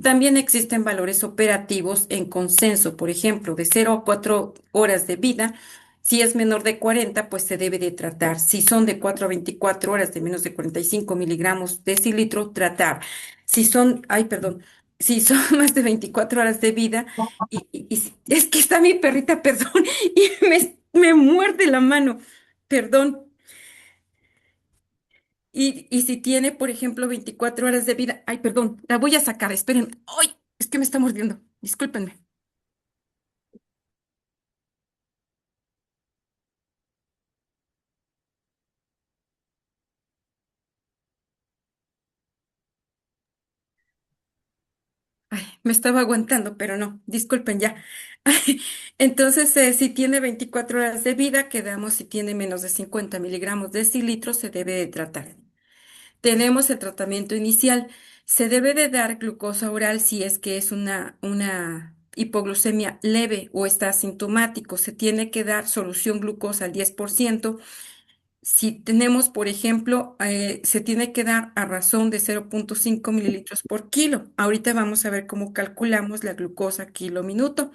También existen valores operativos en consenso, por ejemplo, de 0 a 4 horas de vida. Si es menor de 40, pues se debe de tratar. Si son de 4 a 24 horas de menos de 45 miligramos decilitro, tratar. Si son, ay, perdón, si son más de 24 horas de vida, es que está mi perrita, perdón, y me muerde la mano, perdón. Y si tiene, por ejemplo, 24 horas de vida, ay, perdón, la voy a sacar, esperen. Ay, es que me está mordiendo, discúlpenme. Ay, me estaba aguantando, pero no, disculpen ya. Ay, entonces, si tiene 24 horas de vida, quedamos si tiene menos de 50 miligramos de decilitro, se debe de tratar. Tenemos el tratamiento inicial. Se debe de dar glucosa oral si es que es una hipoglucemia leve o está asintomático. Se tiene que dar solución glucosa al 10%. Si tenemos, por ejemplo, se tiene que dar a razón de 0,5 mililitros por kilo. Ahorita vamos a ver cómo calculamos la glucosa kilo minuto.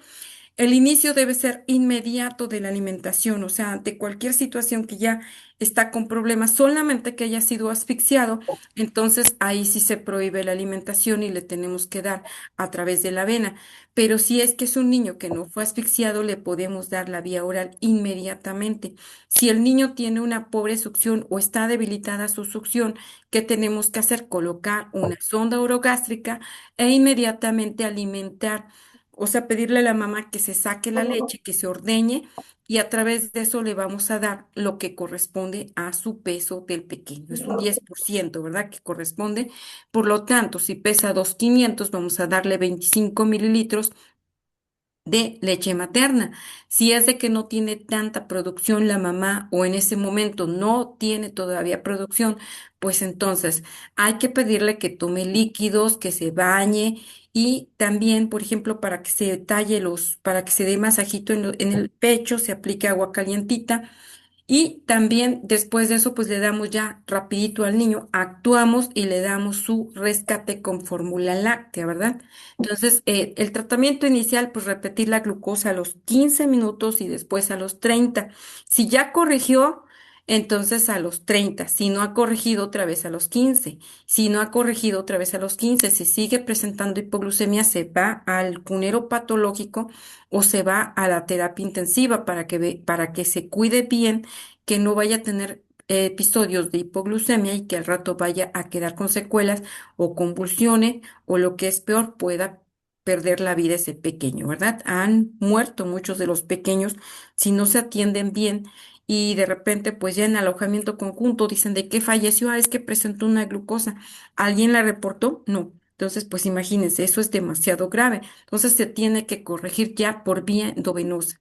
El inicio debe ser inmediato de la alimentación, o sea, ante cualquier situación que ya está con problemas, solamente que haya sido asfixiado, entonces ahí sí se prohíbe la alimentación y le tenemos que dar a través de la vena. Pero si es que es un niño que no fue asfixiado, le podemos dar la vía oral inmediatamente. Si el niño tiene una pobre succión o está debilitada su succión, ¿qué tenemos que hacer? Colocar una sonda orogástrica e inmediatamente alimentar, o sea, pedirle a la mamá que se saque la leche, que se ordeñe y a través de eso le vamos a dar lo que corresponde a su peso del pequeño. Es un 10%, ¿verdad? Que corresponde. Por lo tanto, si pesa 2,500, vamos a darle 25 mililitros de leche materna. Si es de que no tiene tanta producción la mamá o en ese momento no tiene todavía producción, pues entonces hay que pedirle que tome líquidos, que se bañe y también, por ejemplo, para que se dé masajito en el pecho, se aplique agua calientita y también después de eso, pues le damos ya rapidito al niño, actuamos y le damos su rescate con fórmula láctea, ¿verdad? Entonces, el tratamiento inicial, pues repetir la glucosa a los 15 minutos y después a los 30. Si ya corrigió, entonces a los 30. Si no ha corregido otra vez a los 15. Si no ha corregido otra vez a los 15, si sigue presentando hipoglucemia, se va al cunero patológico o se va a la terapia intensiva para que se cuide bien, que no vaya a tener episodios de hipoglucemia y que al rato vaya a quedar con secuelas o convulsiones o lo que es peor, pueda perder la vida ese pequeño, ¿verdad? Han muerto muchos de los pequeños si no se atienden bien y de repente pues ya en alojamiento conjunto dicen de qué falleció, es que presentó una glucosa. ¿Alguien la reportó? No. Entonces, pues imagínense, eso es demasiado grave. Entonces se tiene que corregir ya por vía endovenosa.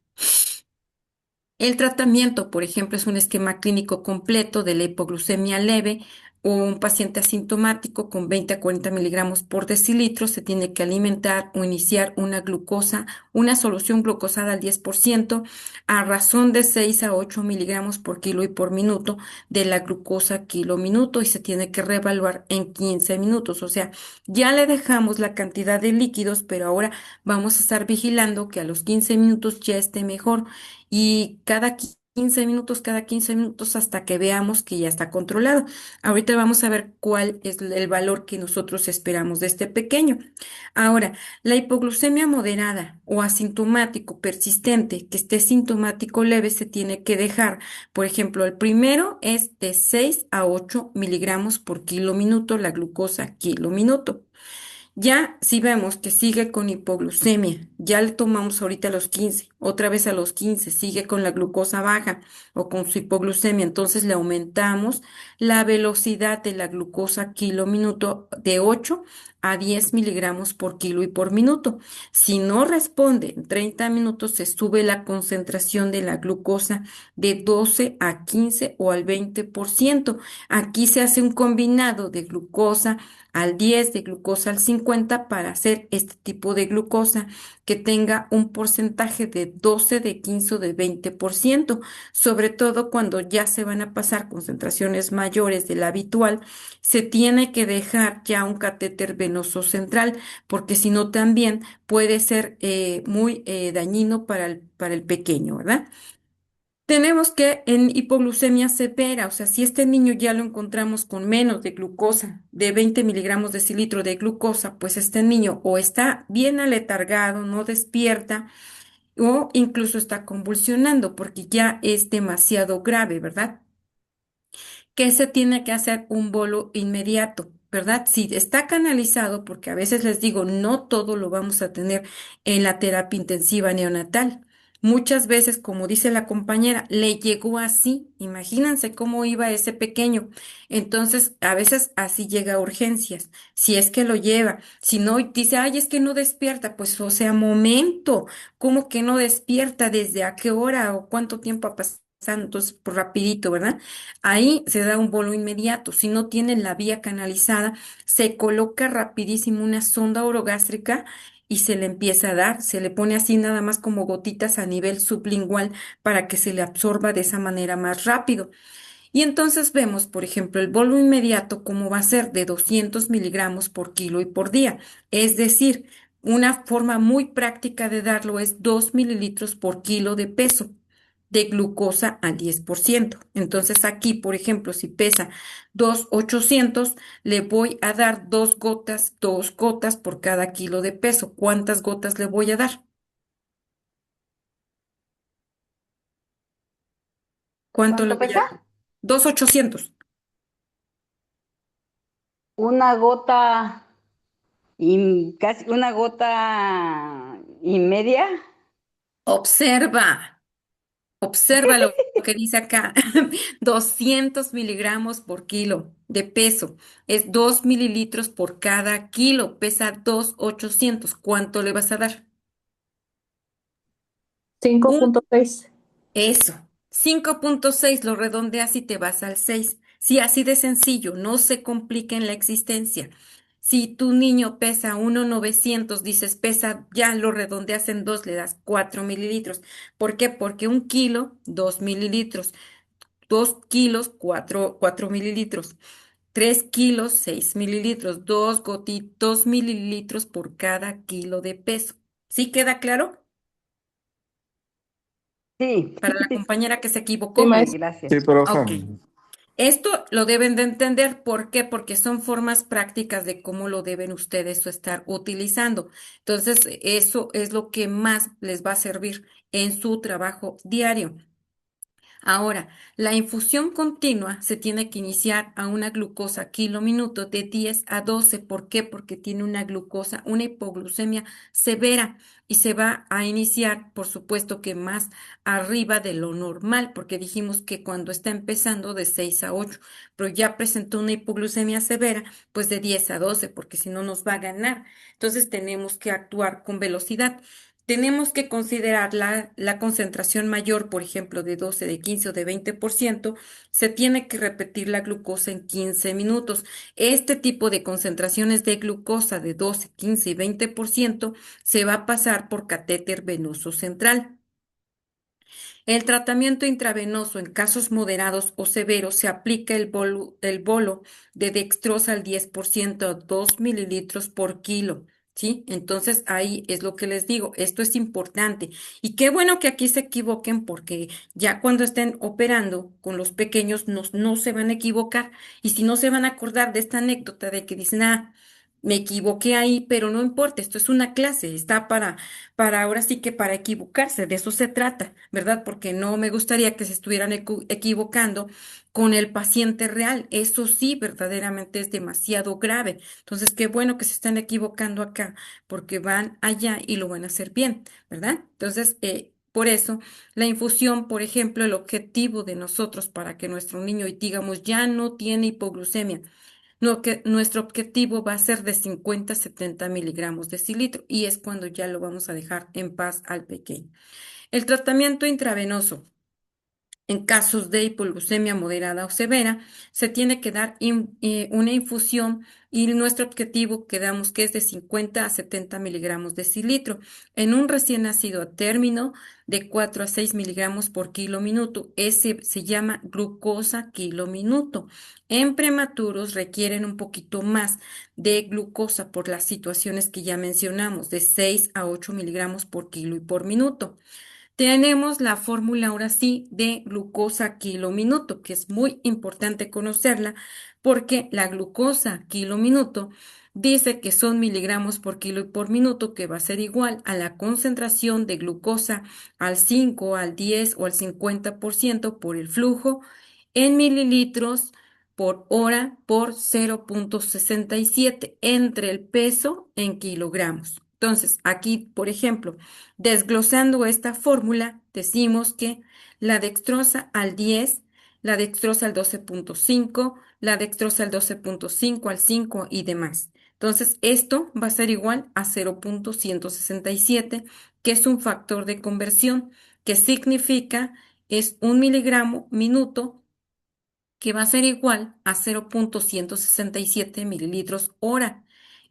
El tratamiento, por ejemplo, es un esquema clínico completo de la hipoglucemia leve o un paciente asintomático con 20 a 40 miligramos por decilitro se tiene que alimentar o iniciar una solución glucosada al 10% a razón de 6 a 8 miligramos por kilo y por minuto de la glucosa kilo minuto y se tiene que reevaluar en 15 minutos. O sea, ya le dejamos la cantidad de líquidos, pero ahora vamos a estar vigilando que a los 15 minutos ya esté mejor y cada 15 minutos hasta que veamos que ya está controlado. Ahorita vamos a ver cuál es el valor que nosotros esperamos de este pequeño. Ahora, la hipoglucemia moderada o asintomático persistente, que esté sintomático leve, se tiene que dejar. Por ejemplo, el primero es de 6 a 8 miligramos por kilo minuto, la glucosa kilo minuto. Ya si vemos que sigue con hipoglucemia, ya le tomamos ahorita a los 15, otra vez a los 15, sigue con la glucosa baja o con su hipoglucemia, entonces le aumentamos la velocidad de la glucosa kilo minuto de 8 a 10 miligramos por kilo y por minuto. Si no responde en 30 minutos, se sube la concentración de la glucosa de 12 a 15 o al 20%. Aquí se hace un combinado de glucosa al 10, de glucosa al 50 para hacer este tipo de glucosa que tenga un porcentaje de 12, de 15 o de 20%, sobre todo cuando ya se van a pasar concentraciones mayores de la habitual, se tiene que dejar ya un catéter venoso central, porque si no también puede ser muy dañino para el pequeño, ¿verdad? Tenemos que en hipoglucemia severa, o sea, si este niño ya lo encontramos con menos de glucosa, de 20 miligramos de cilitro de glucosa, pues este niño o está bien aletargado, no despierta, o incluso está convulsionando porque ya es demasiado grave, ¿verdad? Que se tiene que hacer un bolo inmediato, ¿verdad? Si está canalizado, porque a veces les digo, no todo lo vamos a tener en la terapia intensiva neonatal. Muchas veces, como dice la compañera, le llegó así. Imagínense cómo iba ese pequeño. Entonces, a veces así llega a urgencias, si es que lo lleva. Si no, dice, ay, es que no despierta. Pues, o sea, momento, ¿cómo que no despierta? ¿Desde a qué hora o cuánto tiempo ha pasado? Entonces, pues rapidito, ¿verdad? Ahí se da un bolo inmediato. Si no tienen la vía canalizada, se coloca rapidísimo una sonda orogástrica y se le empieza a dar. Se le pone así nada más como gotitas a nivel sublingual para que se le absorba de esa manera más rápido. Y entonces vemos, por ejemplo, el bolo inmediato como va a ser de 200 miligramos por kilo y por día. Es decir, una forma muy práctica de darlo es 2 mililitros por kilo de peso de glucosa al 10%. Entonces aquí, por ejemplo, si pesa 2,800, le voy a dar dos gotas por cada kilo de peso. ¿Cuántas gotas le voy a dar? ¿Cuánto le ¿Cuánto voy a pesa? dar? 2,800. Una gota y casi una gota y media. Observa. Observa lo que dice acá. 200 miligramos por kilo de peso. Es 2 mililitros por cada kilo. Pesa 2,800. ¿Cuánto le vas a dar? 5.6. Eso, 5.6 lo redondeas y te vas al 6. Sí, así de sencillo, no se complica en la existencia. Si tu niño pesa 1,900, dices pesa, ya lo redondeas en 2, le das 4 mililitros. ¿Por qué? Porque 1 kilo, 2 mililitros. 2 kilos, 4 mililitros. 3 kilos, 6 mililitros. 2 mililitros por cada kilo de peso. ¿Sí queda claro? Sí, Para la sí, compañera que se Sí, equivocó. sí, maestra. gracias. Sí, profe. Ok. Esto lo deben de entender. ¿Por qué? Porque son formas prácticas de cómo lo deben ustedes estar utilizando. Entonces, eso es lo que más les va a servir en su trabajo diario. Ahora, la infusión continua se tiene que iniciar a una glucosa kilo minuto de 10 a 12. ¿Por qué? Porque tiene una glucosa, una hipoglucemia severa y se va a iniciar, por supuesto que más arriba de lo normal, porque dijimos que cuando está empezando de 6 a 8, pero ya presentó una hipoglucemia severa, pues de 10 a 12, porque si no nos va a ganar. Entonces tenemos que actuar con velocidad. Tenemos que considerar la concentración mayor, por ejemplo, de 12, de 15 o de 20%. Se tiene que repetir la glucosa en 15 minutos. Este tipo de concentraciones de glucosa de 12, 15 y 20% se va a pasar por catéter venoso central. El tratamiento intravenoso en casos moderados o severos se aplica el bolo de dextrosa al 10%, 2 mililitros por kilo. ¿Sí? Entonces ahí es lo que les digo, esto es importante. Y qué bueno que aquí se equivoquen porque ya cuando estén operando con los pequeños no se van a equivocar. Y si no se van a acordar de esta anécdota de que dicen, ah, me equivoqué ahí, pero no importa, esto es una clase, está para ahora sí que para equivocarse, de eso se trata, ¿verdad? Porque no me gustaría que se estuvieran equivocando con el paciente real. Eso sí, verdaderamente es demasiado grave. Entonces, qué bueno que se están equivocando acá, porque van allá y lo van a hacer bien, ¿verdad? Entonces, por eso, la infusión, por ejemplo, el objetivo de nosotros para que nuestro niño, digamos, ya no tiene hipoglucemia. No, que nuestro objetivo va a ser de 50 a 70 miligramos de cilitro y es cuando ya lo vamos a dejar en paz al pequeño. El tratamiento intravenoso. En casos de hipoglucemia moderada o severa, se tiene que dar una infusión y nuestro objetivo quedamos que es de 50 a 70 miligramos de cilitro. En un recién nacido a término, de 4 a 6 miligramos por kilo minuto. Ese se llama glucosa kilo minuto. En prematuros requieren un poquito más de glucosa por las situaciones que ya mencionamos, de 6 a 8 miligramos por kilo y por minuto. Tenemos la fórmula ahora sí de glucosa kilo minuto, que es muy importante conocerla porque la glucosa kilo minuto dice que son miligramos por kilo y por minuto, que va a ser igual a la concentración de glucosa al 5, al 10 o al 50% por el flujo en mililitros por hora por 0,67 entre el peso en kilogramos. Entonces, aquí, por ejemplo, desglosando esta fórmula, decimos que la dextrosa al 10, la dextrosa al 12,5, la dextrosa al 12,5, al 5 y demás. Entonces, esto va a ser igual a 0,167, que es un factor de conversión, que significa es 1 miligramo minuto, que va a ser igual a 0,167 mililitros hora,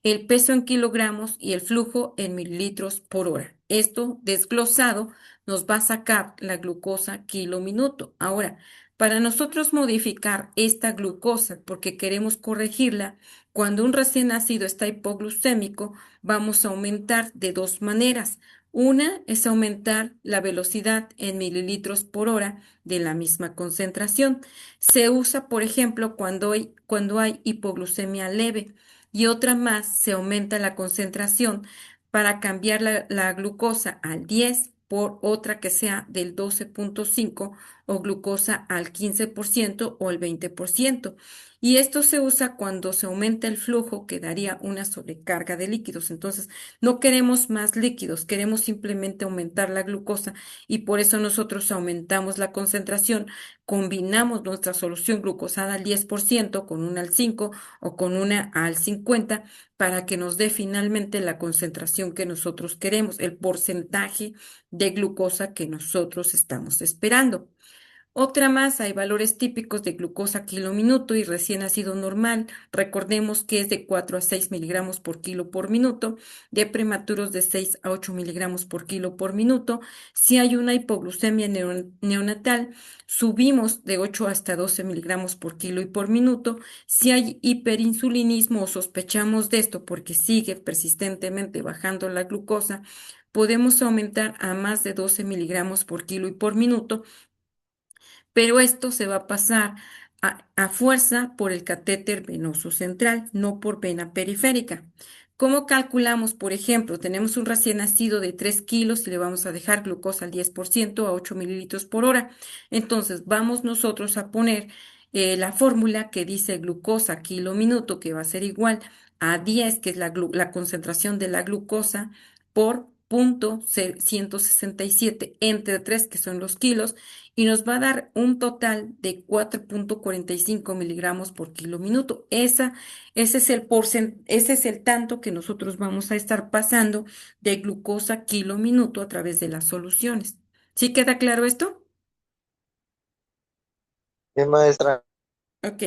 el peso en kilogramos y el flujo en mililitros por hora. Esto desglosado nos va a sacar la glucosa kilo minuto. Ahora, para nosotros modificar esta glucosa, porque queremos corregirla, cuando un recién nacido está hipoglucémico, vamos a aumentar de dos maneras. Una es aumentar la velocidad en mililitros por hora de la misma concentración. Se usa, por ejemplo, cuando hay hipoglucemia leve y otra más, se aumenta la concentración para cambiar la glucosa al 10 por otra que sea del 12,5 o glucosa al 15% o el 20%. Y esto se usa cuando se aumenta el flujo, que daría una sobrecarga de líquidos. Entonces, no queremos más líquidos, queremos simplemente aumentar la glucosa y por eso nosotros aumentamos la concentración, combinamos nuestra solución glucosada al 10% con una al 5 o con una al 50 para que nos dé finalmente la concentración que nosotros queremos, el porcentaje de glucosa que nosotros estamos esperando. Otra más, hay valores típicos de glucosa kilo minuto y recién nacido normal. Recordemos que es de 4 a 6 miligramos por kilo por minuto, de prematuros de 6 a 8 miligramos por kilo por minuto. Si hay una hipoglucemia neonatal, subimos de 8 hasta 12 miligramos por kilo y por minuto. Si hay hiperinsulinismo o sospechamos de esto porque sigue persistentemente bajando la glucosa, podemos aumentar a más de 12 miligramos por kilo y por minuto, pero esto se va a pasar a fuerza por el catéter venoso central, no por vena periférica. ¿Cómo calculamos? Por ejemplo, tenemos un recién nacido de 3 kilos y le vamos a dejar glucosa al 10% a 8 mililitros por hora. Entonces, vamos nosotros a poner la fórmula que dice glucosa kilo minuto, que va a ser igual a 10, que es la concentración de la glucosa, por 167 entre 3, que son los kilos, y nos va a dar un total de 4,45 miligramos por kilo minuto. Ese es el tanto que nosotros vamos a estar pasando de glucosa kilo minuto a través de las soluciones. ¿Sí queda claro esto? Sí, maestra. Ok,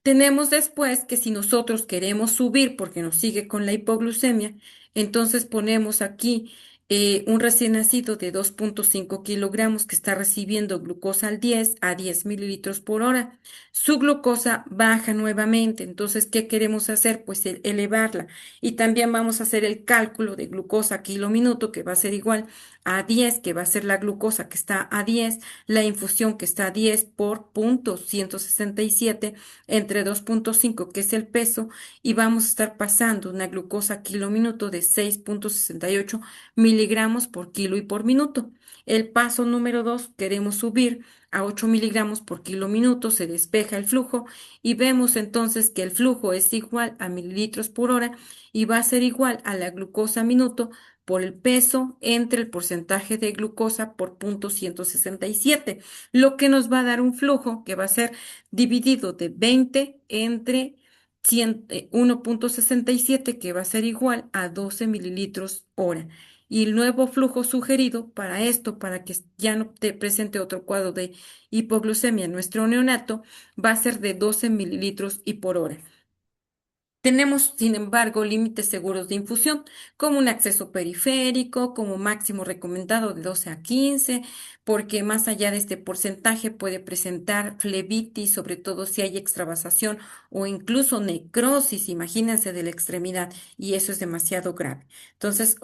tenemos después que si nosotros queremos subir porque nos sigue con la hipoglucemia, entonces ponemos aquí un recién nacido de 2,5 kilogramos que está recibiendo glucosa al 10 a 10 mililitros por hora. Su glucosa baja nuevamente, entonces, ¿qué queremos hacer? Pues elevarla. Y también vamos a hacer el cálculo de glucosa kilo minuto, que va a ser igual a 10, que va a ser la glucosa que está a 10, la infusión que está a 10 por 0,167 entre 2,5, que es el peso, y vamos a estar pasando una glucosa kilo minuto de 6,68 miligramos por kilo y por minuto. El paso número 2, queremos subir a 8 miligramos por kilo minuto, se despeja el flujo y vemos entonces que el flujo es igual a mililitros por hora y va a ser igual a la glucosa minuto por el peso entre el porcentaje de glucosa por 0,167, lo que nos va a dar un flujo que va a ser dividido de 20 entre 1,67, que va a ser igual a 12 mililitros hora. Y el nuevo flujo sugerido para esto, para que ya no te presente otro cuadro de hipoglucemia en nuestro neonato, va a ser de 12 mililitros y por hora. Tenemos, sin embargo, límites seguros de infusión, como un acceso periférico, como máximo recomendado de 12 a 15, porque más allá de este porcentaje puede presentar flebitis, sobre todo si hay extravasación o incluso necrosis, imagínense, de la extremidad, y eso es demasiado grave. Entonces,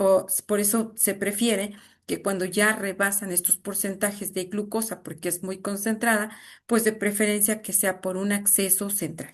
por eso se prefiere que cuando ya rebasan estos porcentajes de glucosa, porque es muy concentrada, pues de preferencia que sea por un acceso central.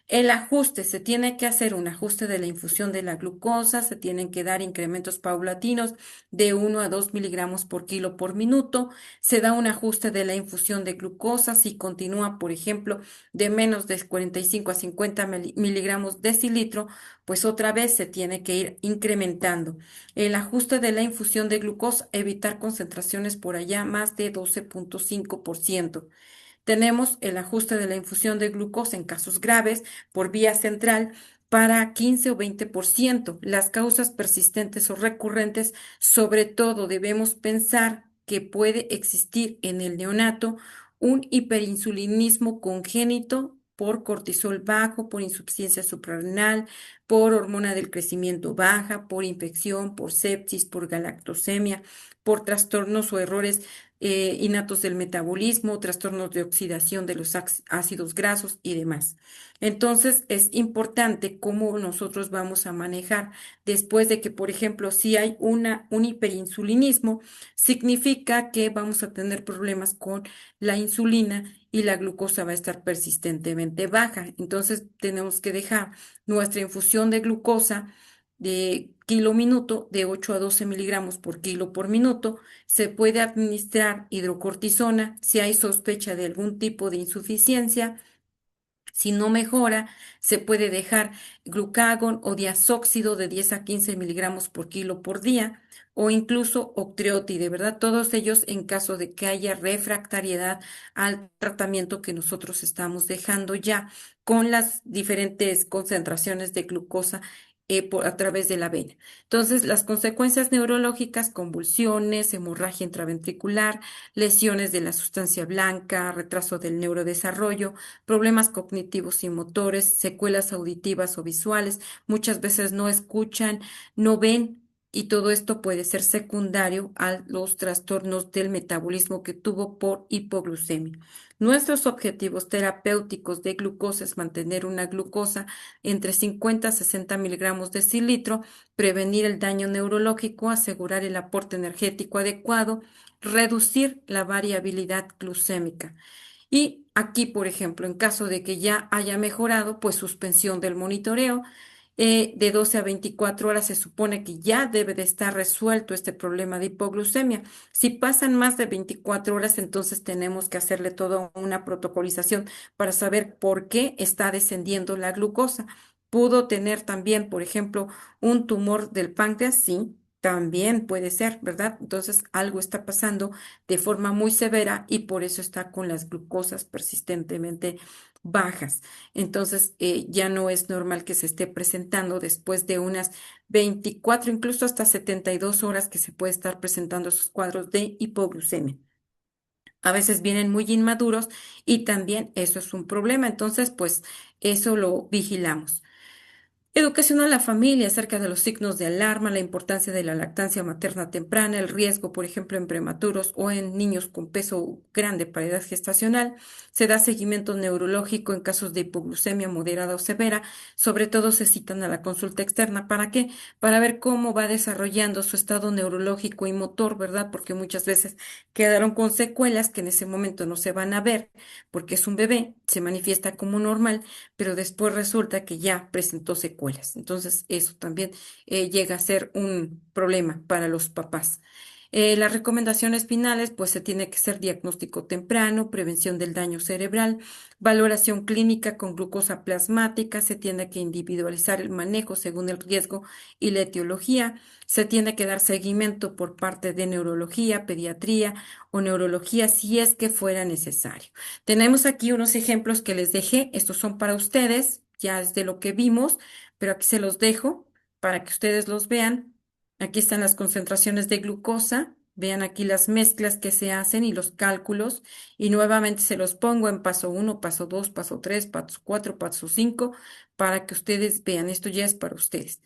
El ajuste, se tiene que hacer un ajuste de la infusión de la glucosa, se tienen que dar incrementos paulatinos de 1 a 2 miligramos por kilo por minuto, se da un ajuste de la infusión de glucosa si continúa, por ejemplo, de menos de 45 a 50 miligramos decilitro, pues otra vez se tiene que ir incrementando. El ajuste de la infusión de glucosa, evitar concentraciones por allá más de 12,5%. Tenemos el ajuste de la infusión de glucosa en casos graves por vía central para 15 o 20%. Las causas persistentes o recurrentes, sobre todo debemos pensar que puede existir en el neonato un hiperinsulinismo congénito por cortisol bajo, por insuficiencia suprarrenal, por hormona del crecimiento baja, por infección, por sepsis, por galactosemia, por trastornos o errores innatos del metabolismo, trastornos de oxidación de los ácidos grasos y demás. Entonces, es importante cómo nosotros vamos a manejar después de que, por ejemplo, si hay un hiperinsulinismo, significa que vamos a tener problemas con la insulina y la glucosa va a estar persistentemente baja. Entonces, tenemos que dejar nuestra infusión de glucosa de kilo minuto de 8 a 12 miligramos por kilo por minuto. Se puede administrar hidrocortisona si hay sospecha de algún tipo de insuficiencia. Si no mejora, se puede dejar glucagón o diazóxido de 10 a 15 miligramos por kilo por día o incluso octreotide, ¿verdad? Todos ellos en caso de que haya refractariedad al tratamiento que nosotros estamos dejando ya con las diferentes concentraciones de glucosa a través de la vena. Entonces, las consecuencias neurológicas, convulsiones, hemorragia intraventricular, lesiones de la sustancia blanca, retraso del neurodesarrollo, problemas cognitivos y motores, secuelas auditivas o visuales, muchas veces no escuchan, no ven. Y todo esto puede ser secundario a los trastornos del metabolismo que tuvo por hipoglucemia. Nuestros objetivos terapéuticos de glucosa es mantener una glucosa entre 50 a 60 miligramos de cilitro, prevenir el daño neurológico, asegurar el aporte energético adecuado, reducir la variabilidad glucémica. Y aquí, por ejemplo, en caso de que ya haya mejorado, pues suspensión del monitoreo. De 12 a 24 horas se supone que ya debe de estar resuelto este problema de hipoglucemia. Si pasan más de 24 horas, entonces tenemos que hacerle toda una protocolización para saber por qué está descendiendo la glucosa. Pudo tener también, por ejemplo, un tumor del páncreas, sí, también puede ser, ¿verdad? Entonces algo está pasando de forma muy severa y por eso está con las glucosas persistentemente bajas. Entonces, ya no es normal que se esté presentando después de unas 24, incluso hasta 72 horas que se puede estar presentando esos cuadros de hipoglucemia. A veces vienen muy inmaduros y también eso es un problema. Entonces, pues eso lo vigilamos. Educación a la familia acerca de los signos de alarma, la importancia de la lactancia materna temprana, el riesgo, por ejemplo, en prematuros o en niños con peso grande para edad gestacional. Se da seguimiento neurológico en casos de hipoglucemia moderada o severa. Sobre todo se citan a la consulta externa. ¿Para qué? Para ver cómo va desarrollando su estado neurológico y motor, ¿verdad? Porque muchas veces quedaron con secuelas que en ese momento no se van a ver porque es un bebé, se manifiesta como normal, pero después resulta que ya presentó secuelas. Entonces, eso también llega a ser un problema para los papás. Las recomendaciones finales, pues se tiene que hacer diagnóstico temprano, prevención del daño cerebral, valoración clínica con glucosa plasmática, se tiene que individualizar el manejo según el riesgo y la etiología, se tiene que dar seguimiento por parte de neurología, pediatría o neurología si es que fuera necesario. Tenemos aquí unos ejemplos que les dejé. Estos son para ustedes, ya es de lo que vimos, pero aquí se los dejo para que ustedes los vean. Aquí están las concentraciones de glucosa. Vean aquí las mezclas que se hacen y los cálculos. Y nuevamente se los pongo en paso 1, paso 2, paso 3, paso 4, paso 5, para que ustedes vean. Esto ya es para ustedes.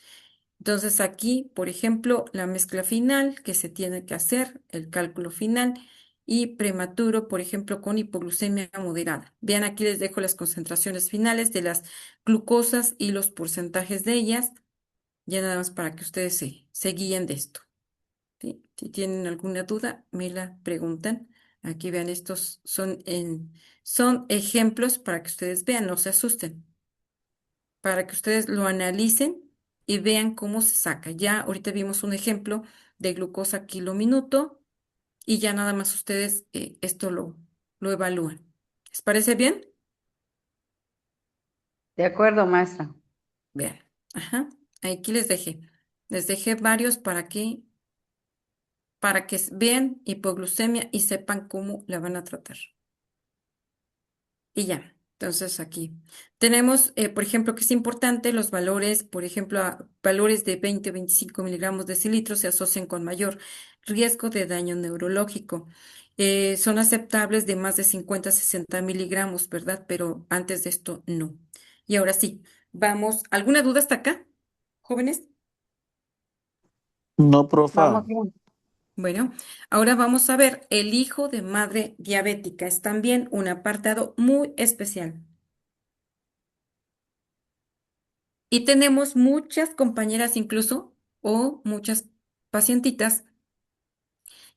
Entonces aquí, por ejemplo, la mezcla final que se tiene que hacer, el cálculo final y prematuro, por ejemplo, con hipoglucemia moderada. Vean, aquí les dejo las concentraciones finales de las glucosas y los porcentajes de ellas, ya nada más para que ustedes se guíen de esto. ¿Sí? Si tienen alguna duda, me la preguntan. Aquí vean, estos son ejemplos para que ustedes vean, no se asusten, para que ustedes lo analicen y vean cómo se saca. Ya ahorita vimos un ejemplo de glucosa kilo minuto y ya nada más ustedes esto lo evalúan. ¿Les parece bien? De acuerdo, maestra. Vean. Ajá. Aquí les dejé. Les dejé varios para que vean hipoglucemia y sepan cómo la van a tratar. Y ya, entonces aquí tenemos, por ejemplo, que es importante los valores, por ejemplo, valores de 20 o 25 miligramos de cilitro se asocian con mayor riesgo de daño neurológico. Son aceptables de más de 50 a 60 miligramos, ¿verdad? Pero antes de esto, no. Y ahora sí, vamos. ¿Alguna duda hasta acá, jóvenes? No, profa. Vamos bien. Bueno, ahora vamos a ver el hijo de madre diabética. Es también un apartado muy especial. Y tenemos muchas compañeras incluso o muchas pacientitas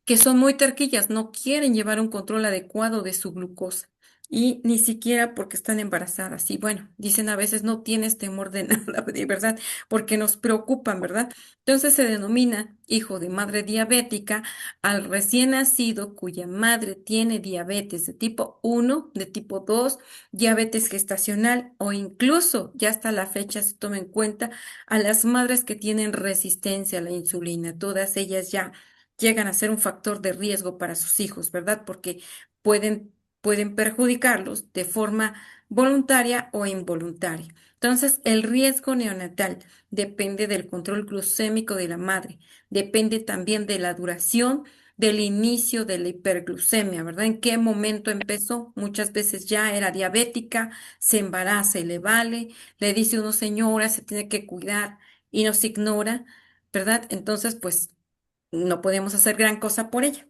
que son muy terquillas, no quieren llevar un control adecuado de su glucosa. y ni siquiera porque están embarazadas. Y bueno, dicen a veces no tienes temor de nada, de verdad, porque nos preocupan, ¿verdad? Entonces se denomina hijo de madre diabética al recién nacido cuya madre tiene diabetes de tipo 1, de tipo 2, diabetes gestacional o incluso ya hasta la fecha se toma en cuenta a las madres que tienen resistencia a la insulina. Todas ellas ya llegan a ser un factor de riesgo para sus hijos, ¿verdad? Porque pueden, pueden perjudicarlos de forma voluntaria o involuntaria. Entonces, el riesgo neonatal depende del control glucémico de la madre, depende también de la duración del inicio de la hiperglucemia, ¿verdad? ¿En qué momento empezó? Muchas veces ya era diabética, se embaraza y le vale, le dice uno, señora, se tiene que cuidar y nos ignora, ¿verdad? Entonces, pues no podemos hacer gran cosa por ella.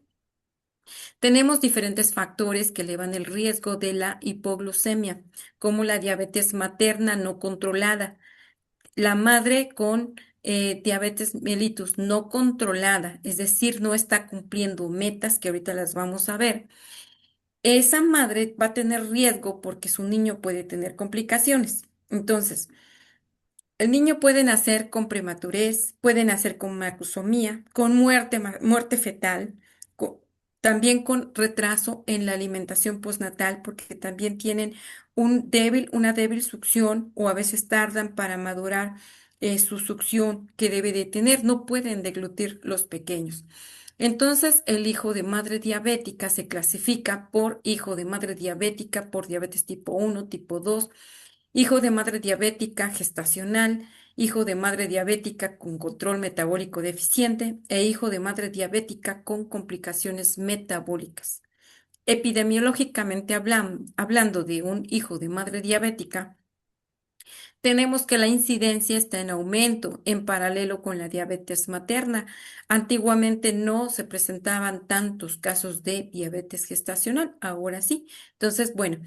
Tenemos diferentes factores que elevan el riesgo de la hipoglucemia, como la diabetes materna no controlada, la madre con diabetes mellitus no controlada, es decir, no está cumpliendo metas que ahorita las vamos a ver. Esa madre va a tener riesgo porque su niño puede tener complicaciones. Entonces, el niño puede nacer con prematurez, puede nacer con macrosomía, con muerte, muerte fetal, también con retraso en la alimentación postnatal, porque también tienen una débil succión o a veces tardan para madurar su succión que debe de tener, no pueden deglutir los pequeños. Entonces, el hijo de madre diabética se clasifica por hijo de madre diabética por diabetes tipo 1, tipo 2, hijo de madre diabética gestacional, hijo de madre diabética con control metabólico deficiente e hijo de madre diabética con complicaciones metabólicas. Epidemiológicamente hablando de un hijo de madre diabética, tenemos que la incidencia está en aumento en paralelo con la diabetes materna. Antiguamente no se presentaban tantos casos de diabetes gestacional, ahora sí. Entonces, bueno,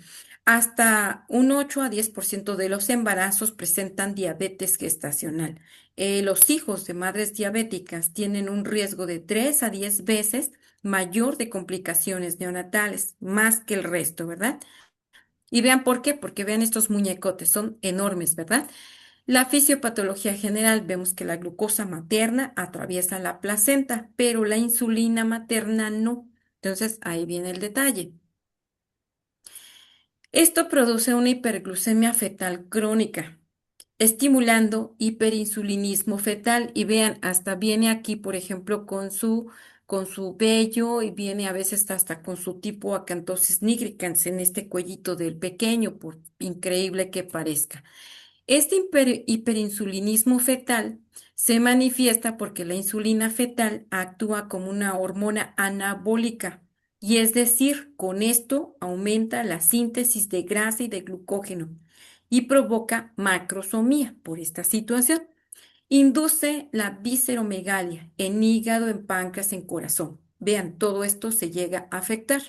hasta un 8 a 10% de los embarazos presentan diabetes gestacional. Los hijos de madres diabéticas tienen un riesgo de 3 a 10 veces mayor de complicaciones neonatales, más que el resto, ¿verdad? Y vean por qué, porque vean estos muñecotes, son enormes, ¿verdad? La fisiopatología general, vemos que la glucosa materna atraviesa la placenta, pero la insulina materna no. Entonces, ahí viene el detalle. Esto produce una hiperglucemia fetal crónica, estimulando hiperinsulinismo fetal. Y vean, hasta viene aquí, por ejemplo, con su vello y viene a veces hasta con su tipo acantosis nigricans en este cuellito del pequeño, por increíble que parezca. Este hiperinsulinismo fetal se manifiesta porque la insulina fetal actúa como una hormona anabólica y es decir, con esto aumenta la síntesis de grasa y de glucógeno y provoca macrosomía por esta situación. Induce la visceromegalia en hígado, en páncreas, en corazón. Vean, todo esto se llega a afectar.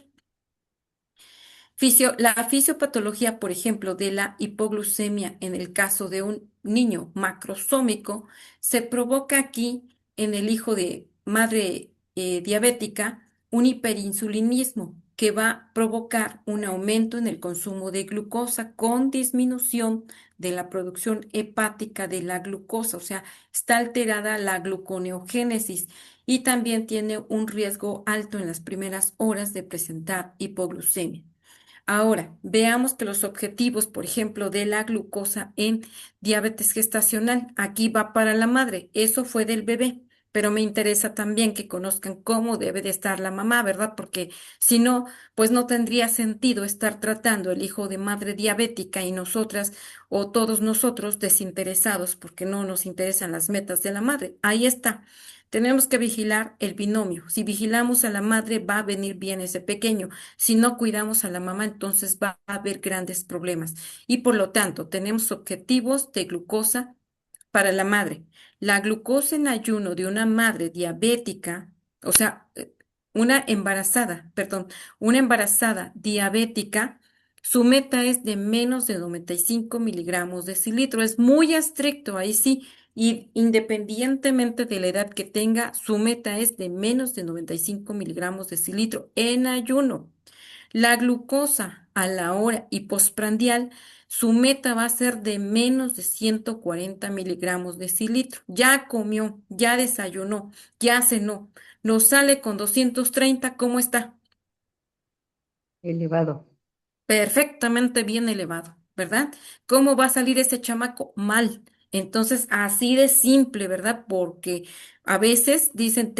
La fisiopatología, por ejemplo, de la hipoglucemia en el caso de un niño macrosómico se provoca aquí en el hijo de madre diabética un hiperinsulinismo que va a provocar un aumento en el consumo de glucosa con disminución de la producción hepática de la glucosa, o sea, está alterada la gluconeogénesis y también tiene un riesgo alto en las primeras horas de presentar hipoglucemia. Ahora, veamos que los objetivos, por ejemplo, de la glucosa en diabetes gestacional, aquí va para la madre, eso fue del bebé, pero me interesa también que conozcan cómo debe de estar la mamá, ¿verdad? Porque si no, pues no tendría sentido estar tratando el hijo de madre diabética y nosotras o todos nosotros desinteresados porque no nos interesan las metas de la madre. Ahí está. Tenemos que vigilar el binomio. Si vigilamos a la madre, va a venir bien ese pequeño. Si no cuidamos a la mamá, entonces va a haber grandes problemas. Y por lo tanto, tenemos objetivos de glucosa para la madre. La glucosa en ayuno de una madre diabética, o sea, una embarazada diabética, su meta es de menos de 95 miligramos de decilitro. Es muy estricto, ahí sí. Y independientemente de la edad que tenga, su meta es de menos de 95 miligramos de decilitro en ayuno. La glucosa a la hora y postprandial, su meta va a ser de menos de 140 miligramos de cilitro. Ya comió, ya desayunó, ya cenó. Nos sale con 230, ¿cómo está? Elevado. Perfectamente bien elevado, ¿verdad? ¿Cómo va a salir ese chamaco? Mal. Entonces, así de simple, ¿verdad? Porque a veces dicen,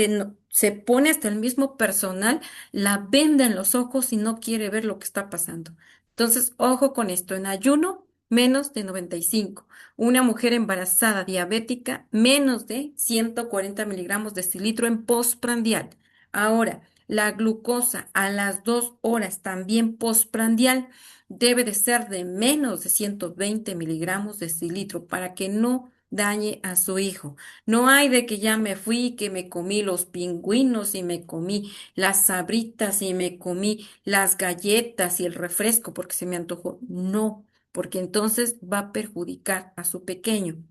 se pone hasta el mismo personal, la venda en los ojos y no quiere ver lo que está pasando. Entonces, ojo con esto, en ayuno, menos de 95. Una mujer embarazada diabética, menos de 140 miligramos de cilitro en postprandial. Ahora, la glucosa a las 2 horas, también postprandial, debe de ser de menos de 120 miligramos de cilitro para que no dañe a su hijo. No hay de que ya me fui, que me comí los pingüinos y me comí las sabritas y me comí las galletas y el refresco porque se me antojó. No, porque entonces va a perjudicar a su pequeño.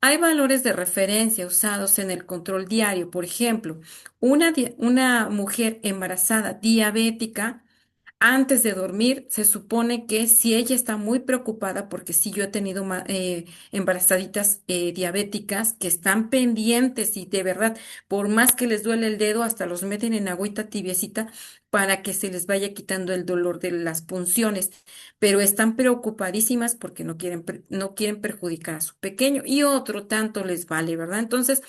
Hay valores de referencia usados en el control diario. Por ejemplo, una mujer embarazada diabética antes de dormir, se supone que si ella está muy preocupada, porque sí yo he tenido embarazaditas diabéticas que están pendientes y de verdad, por más que les duele el dedo, hasta los meten en agüita tibiecita para que se les vaya quitando el dolor de las punciones, pero están preocupadísimas porque no quieren perjudicar a su pequeño y otro tanto les vale, ¿verdad? Entonces,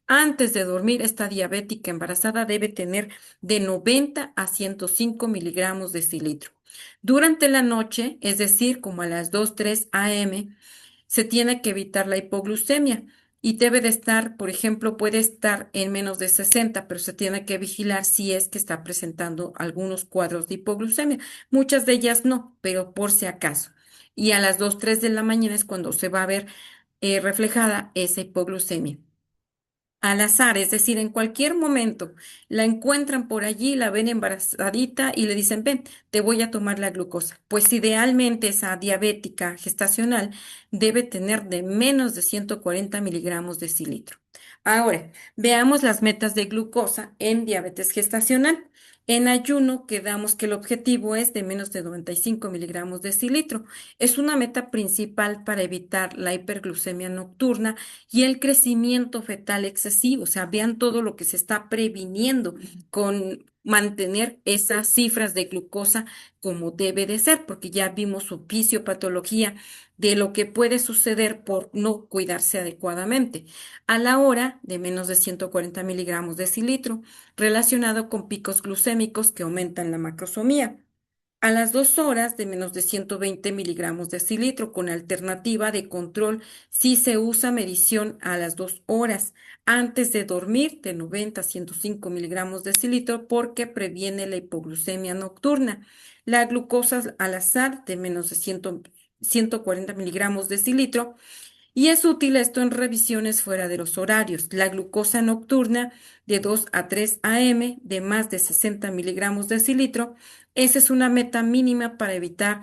antes de dormir, esta diabética embarazada debe tener de 90 a 105 miligramos de cilitro. Durante la noche, es decir, como a las 2, 3 a.m., se tiene que evitar la hipoglucemia y debe de estar, por ejemplo, puede estar en menos de 60, pero se tiene que vigilar si es que está presentando algunos cuadros de hipoglucemia. Muchas de ellas no, pero por si acaso. Y a las 2, 3 de la mañana es cuando se va a ver reflejada esa hipoglucemia al azar, es decir, en cualquier momento la encuentran por allí, la ven embarazadita y le dicen, ven, te voy a tomar la glucosa. Pues idealmente esa diabética gestacional debe tener de menos de 140 miligramos de cilitro. Ahora, veamos las metas de glucosa en diabetes gestacional. En ayuno quedamos que el objetivo es de menos de 95 miligramos de cilitro. Es una meta principal para evitar la hiperglucemia nocturna y el crecimiento fetal excesivo. O sea, vean todo lo que se está previniendo con mantener esas cifras de glucosa como debe de ser, porque ya vimos su fisiopatología de lo que puede suceder por no cuidarse adecuadamente a la hora de menos de 140 miligramos de cilitro, relacionado con picos glucémicos que aumentan la macrosomía. A las 2 horas de menos de 120 miligramos de cilitro con alternativa de control si se usa medición a las 2 horas antes de dormir de 90 a 105 miligramos de cilitro porque previene la hipoglucemia nocturna. La glucosa al azar de menos de 140 miligramos de cilitro y es útil esto en revisiones fuera de los horarios. La glucosa nocturna de 2 a 3 a.m. de más de 60 miligramos de cilitro. Esa es una meta mínima para evitar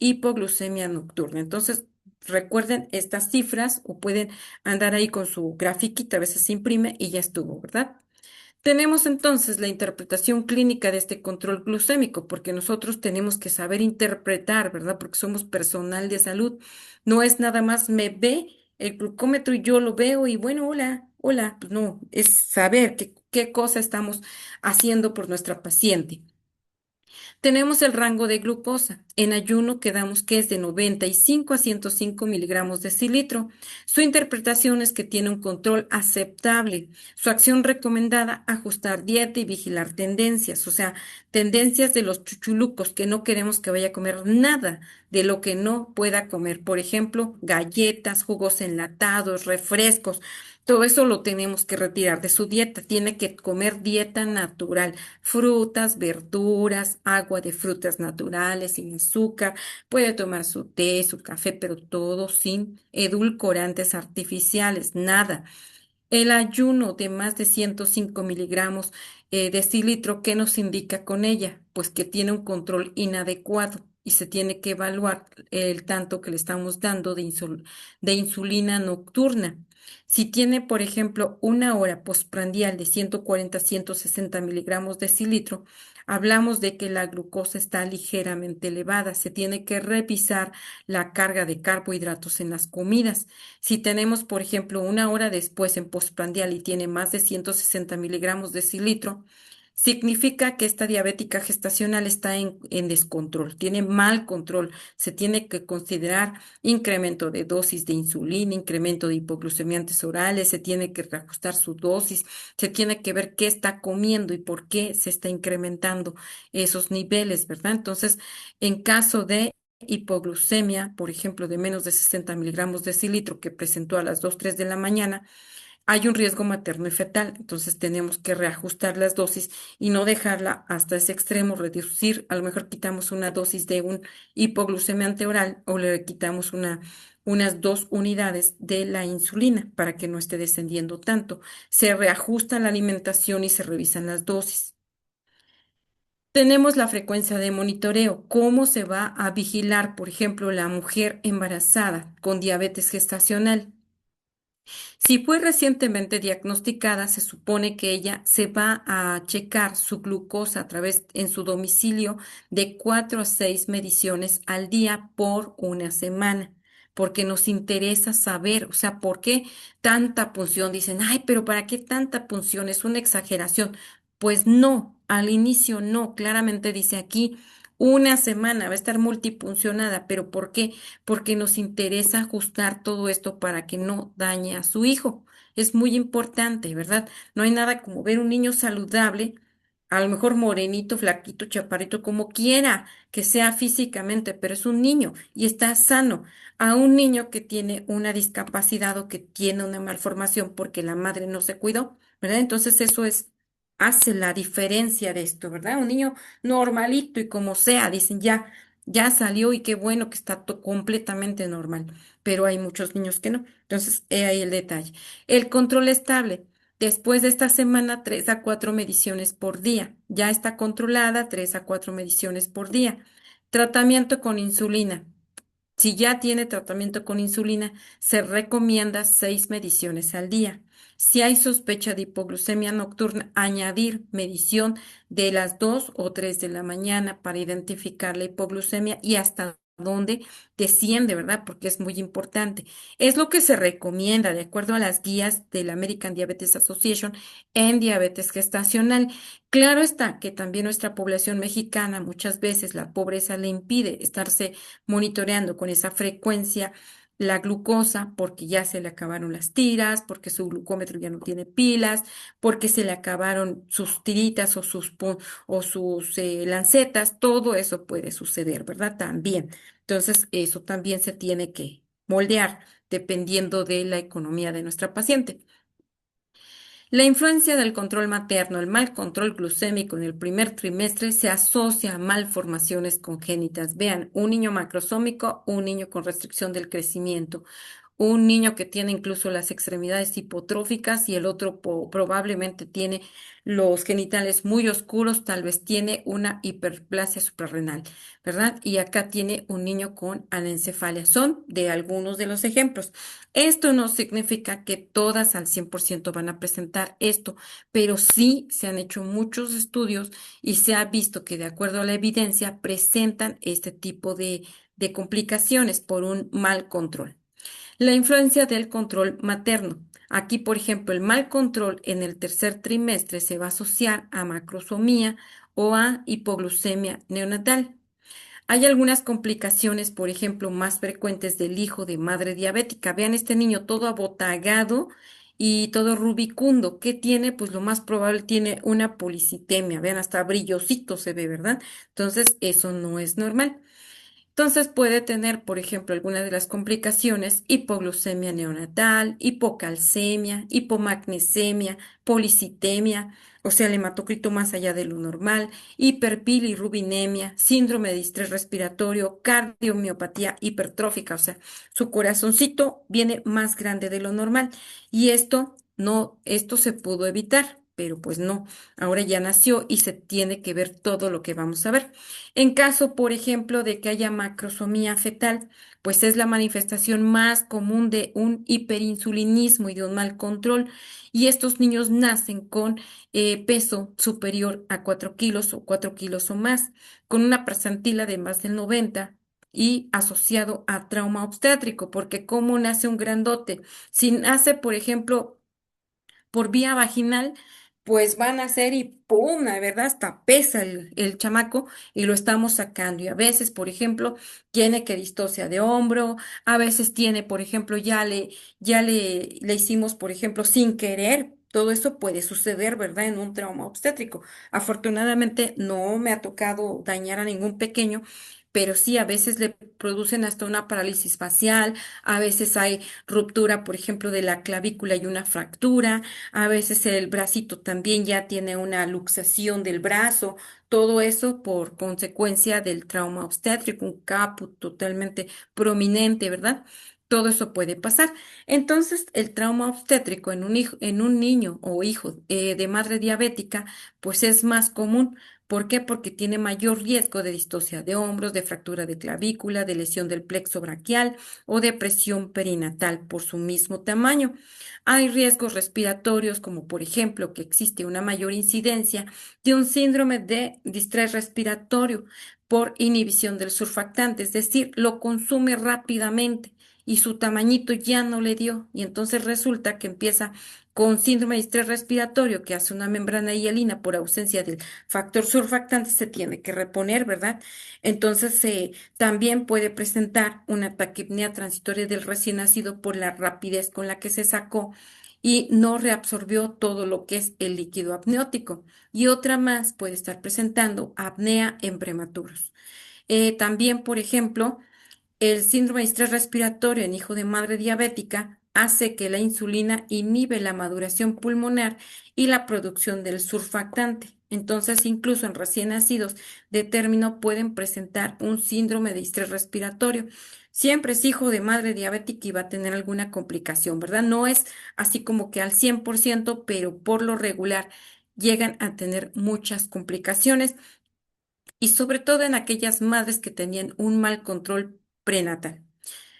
hipoglucemia nocturna. Entonces, recuerden estas cifras o pueden andar ahí con su grafiquita, a veces se imprime y ya estuvo, ¿verdad? Tenemos entonces la interpretación clínica de este control glucémico, porque nosotros tenemos que saber interpretar, ¿verdad? Porque somos personal de salud. No es nada más me ve el glucómetro y yo lo veo y bueno, hola, hola. Pues no, es saber qué cosa estamos haciendo por nuestra paciente. Tenemos el rango de glucosa. En ayuno quedamos que es de 95 a 105 miligramos de cilitro. Su interpretación es que tiene un control aceptable. Su acción recomendada, ajustar dieta y vigilar tendencias, o sea, tendencias de los chuchulucos, que no queremos que vaya a comer nada de lo que no pueda comer. Por ejemplo, galletas, jugos enlatados, refrescos. Todo eso lo tenemos que retirar de su dieta. Tiene que comer dieta natural, frutas, verduras, agua de frutas naturales, sin azúcar. Puede tomar su té, su café, pero todo sin edulcorantes artificiales, nada. El ayuno de más de 105 miligramos de cilitro, ¿qué nos indica con ella? Pues que tiene un control inadecuado y se tiene que evaluar el tanto que le estamos dando de insulina nocturna. Si tiene, por ejemplo, una hora postprandial de 140 a 160 miligramos de cilitro, hablamos de que la glucosa está ligeramente elevada. Se tiene que revisar la carga de carbohidratos en las comidas. Si tenemos, por ejemplo, una hora después en postprandial y tiene más de 160 miligramos de cilitro, significa que esta diabética gestacional está en descontrol, tiene mal control. Se tiene que considerar incremento de dosis de insulina, incremento de hipoglucemiantes orales, se tiene que reajustar su dosis, se tiene que ver qué está comiendo y por qué se está incrementando esos niveles, ¿verdad? Entonces, en caso de hipoglucemia, por ejemplo, de menos de 60 miligramos de cilitro que presentó a las 2 3 de la mañana, hay un riesgo materno y fetal, entonces tenemos que reajustar las dosis y no dejarla hasta ese extremo, reducir, a lo mejor quitamos una dosis de un hipoglucemiante oral o le quitamos unas 2 unidades de la insulina para que no esté descendiendo tanto. Se reajusta la alimentación y se revisan las dosis. Tenemos la frecuencia de monitoreo, cómo se va a vigilar, por ejemplo, la mujer embarazada con diabetes gestacional. Si fue recientemente diagnosticada, se supone que ella se va a checar su glucosa a través en su domicilio de 4 a 6 mediciones al día por una semana, porque nos interesa saber, o sea, por qué tanta punción. Dicen, ay, pero ¿para qué tanta punción? Es una exageración. Pues no, al inicio no, claramente dice aquí. Una semana va a estar multipuncionada, pero ¿por qué? Porque nos interesa ajustar todo esto para que no dañe a su hijo. Es muy importante, ¿verdad? No hay nada como ver un niño saludable, a lo mejor morenito, flaquito, chaparrito, como quiera que sea físicamente, pero es un niño y está sano, a un niño que tiene una discapacidad o que tiene una malformación porque la madre no se cuidó, ¿verdad? Entonces eso hace la diferencia de esto, ¿verdad? Un niño normalito y como sea, dicen ya salió y qué bueno que está completamente normal, pero hay muchos niños que no. Entonces, he ahí el detalle. El control estable. Después de esta semana, 3 a 4 mediciones por día. Ya está controlada, 3 a 4 mediciones por día. Tratamiento con insulina. Si ya tiene tratamiento con insulina, se recomienda 6 mediciones al día. Si hay sospecha de hipoglucemia nocturna, añadir medición de las 2 o 3 de la mañana para identificar la hipoglucemia y hasta dónde desciende, ¿verdad? Porque es muy importante. Es lo que se recomienda de acuerdo a las guías de la American Diabetes Association en diabetes gestacional. Claro está que también nuestra población mexicana muchas veces la pobreza le impide estarse monitoreando con esa frecuencia la glucosa porque ya se le acabaron las tiras, porque su glucómetro ya no tiene pilas, porque se le acabaron sus tiritas o sus lancetas, todo eso puede suceder, ¿verdad? También. Entonces, eso también se tiene que moldear dependiendo de la economía de nuestra paciente. La influencia del control materno, el mal control glucémico en el primer trimestre se asocia a malformaciones congénitas. Vean, un niño macrosómico, un niño con restricción del crecimiento, un niño que tiene incluso las extremidades hipotróficas y el otro probablemente tiene los genitales muy oscuros, tal vez tiene una hiperplasia suprarrenal, ¿verdad? Y acá tiene un niño con anencefalia. Son de algunos de los ejemplos. Esto no significa que todas al 100% van a presentar esto, pero sí se han hecho muchos estudios y se ha visto que de acuerdo a la evidencia presentan este tipo de complicaciones por un mal control. La influencia del control materno. Aquí, por ejemplo, el mal control en el tercer trimestre se va a asociar a macrosomía o a hipoglucemia neonatal. Hay algunas complicaciones, por ejemplo, más frecuentes del hijo de madre diabética. Vean este niño todo abotagado y todo rubicundo. ¿Qué tiene? Pues lo más probable tiene una policitemia. Vean, hasta brillosito se ve, ¿verdad? Entonces, eso no es normal. Entonces puede tener, por ejemplo, algunas de las complicaciones, hipoglucemia neonatal, hipocalcemia, hipomagnesemia, policitemia, o sea, el hematocrito más allá de lo normal, hiperbilirrubinemia, síndrome de distrés respiratorio, cardiomiopatía hipertrófica, o sea, su corazoncito viene más grande de lo normal y esto no, esto se pudo evitar. pero pues no, ahora ya nació y se tiene que ver todo lo que vamos a ver. En caso, por ejemplo, de que haya macrosomía fetal, pues es la manifestación más común de un hiperinsulinismo y de un mal control. Y estos niños nacen con peso superior a 4 kilos o 4 kilos o más, con una presentila de más del 90 y asociado a trauma obstétrico, porque ¿cómo nace un grandote? Si nace, por ejemplo, por vía vaginal, pues van a hacer y ¡pum! La verdad, hasta pesa el chamaco y lo estamos sacando. Y a veces, por ejemplo, tiene que distosia de hombro, a veces tiene, por ejemplo, le hicimos, por ejemplo, sin querer. Todo eso puede suceder, ¿verdad? En un trauma obstétrico. Afortunadamente no me ha tocado dañar a ningún pequeño, pero sí a veces le producen hasta una parálisis facial, a veces hay ruptura, por ejemplo, de la clavícula y una fractura. A veces el bracito también ya tiene una luxación del brazo, todo eso por consecuencia del trauma obstétrico, un caput totalmente prominente, ¿verdad? Todo eso puede pasar. Entonces, el trauma obstétrico en un hijo, en un niño o hijo de madre diabética, pues es más común. ¿Por qué? Porque tiene mayor riesgo de distosia de hombros, de fractura de clavícula, de lesión del plexo braquial o de presión perinatal por su mismo tamaño. Hay riesgos respiratorios, como por ejemplo que existe una mayor incidencia de un síndrome de distrés respiratorio por inhibición del surfactante, es decir, lo consume rápidamente y su tamañito ya no le dio. Y entonces resulta que empieza con síndrome de distrés respiratorio, que hace una membrana hialina por ausencia del factor surfactante, se tiene que reponer, ¿verdad? Entonces también puede presentar una taquipnea transitoria del recién nacido por la rapidez con la que se sacó y no reabsorbió todo lo que es el líquido amniótico. Y otra más puede estar presentando apnea en prematuros. También, por ejemplo, el síndrome de estrés respiratorio en hijo de madre diabética hace que la insulina inhibe la maduración pulmonar y la producción del surfactante. Entonces, incluso en recién nacidos de término pueden presentar un síndrome de estrés respiratorio. Siempre es hijo de madre diabética y va a tener alguna complicación, ¿verdad? No es así como que al 100%, pero por lo regular llegan a tener muchas complicaciones y sobre todo en aquellas madres que tenían un mal control prenatal.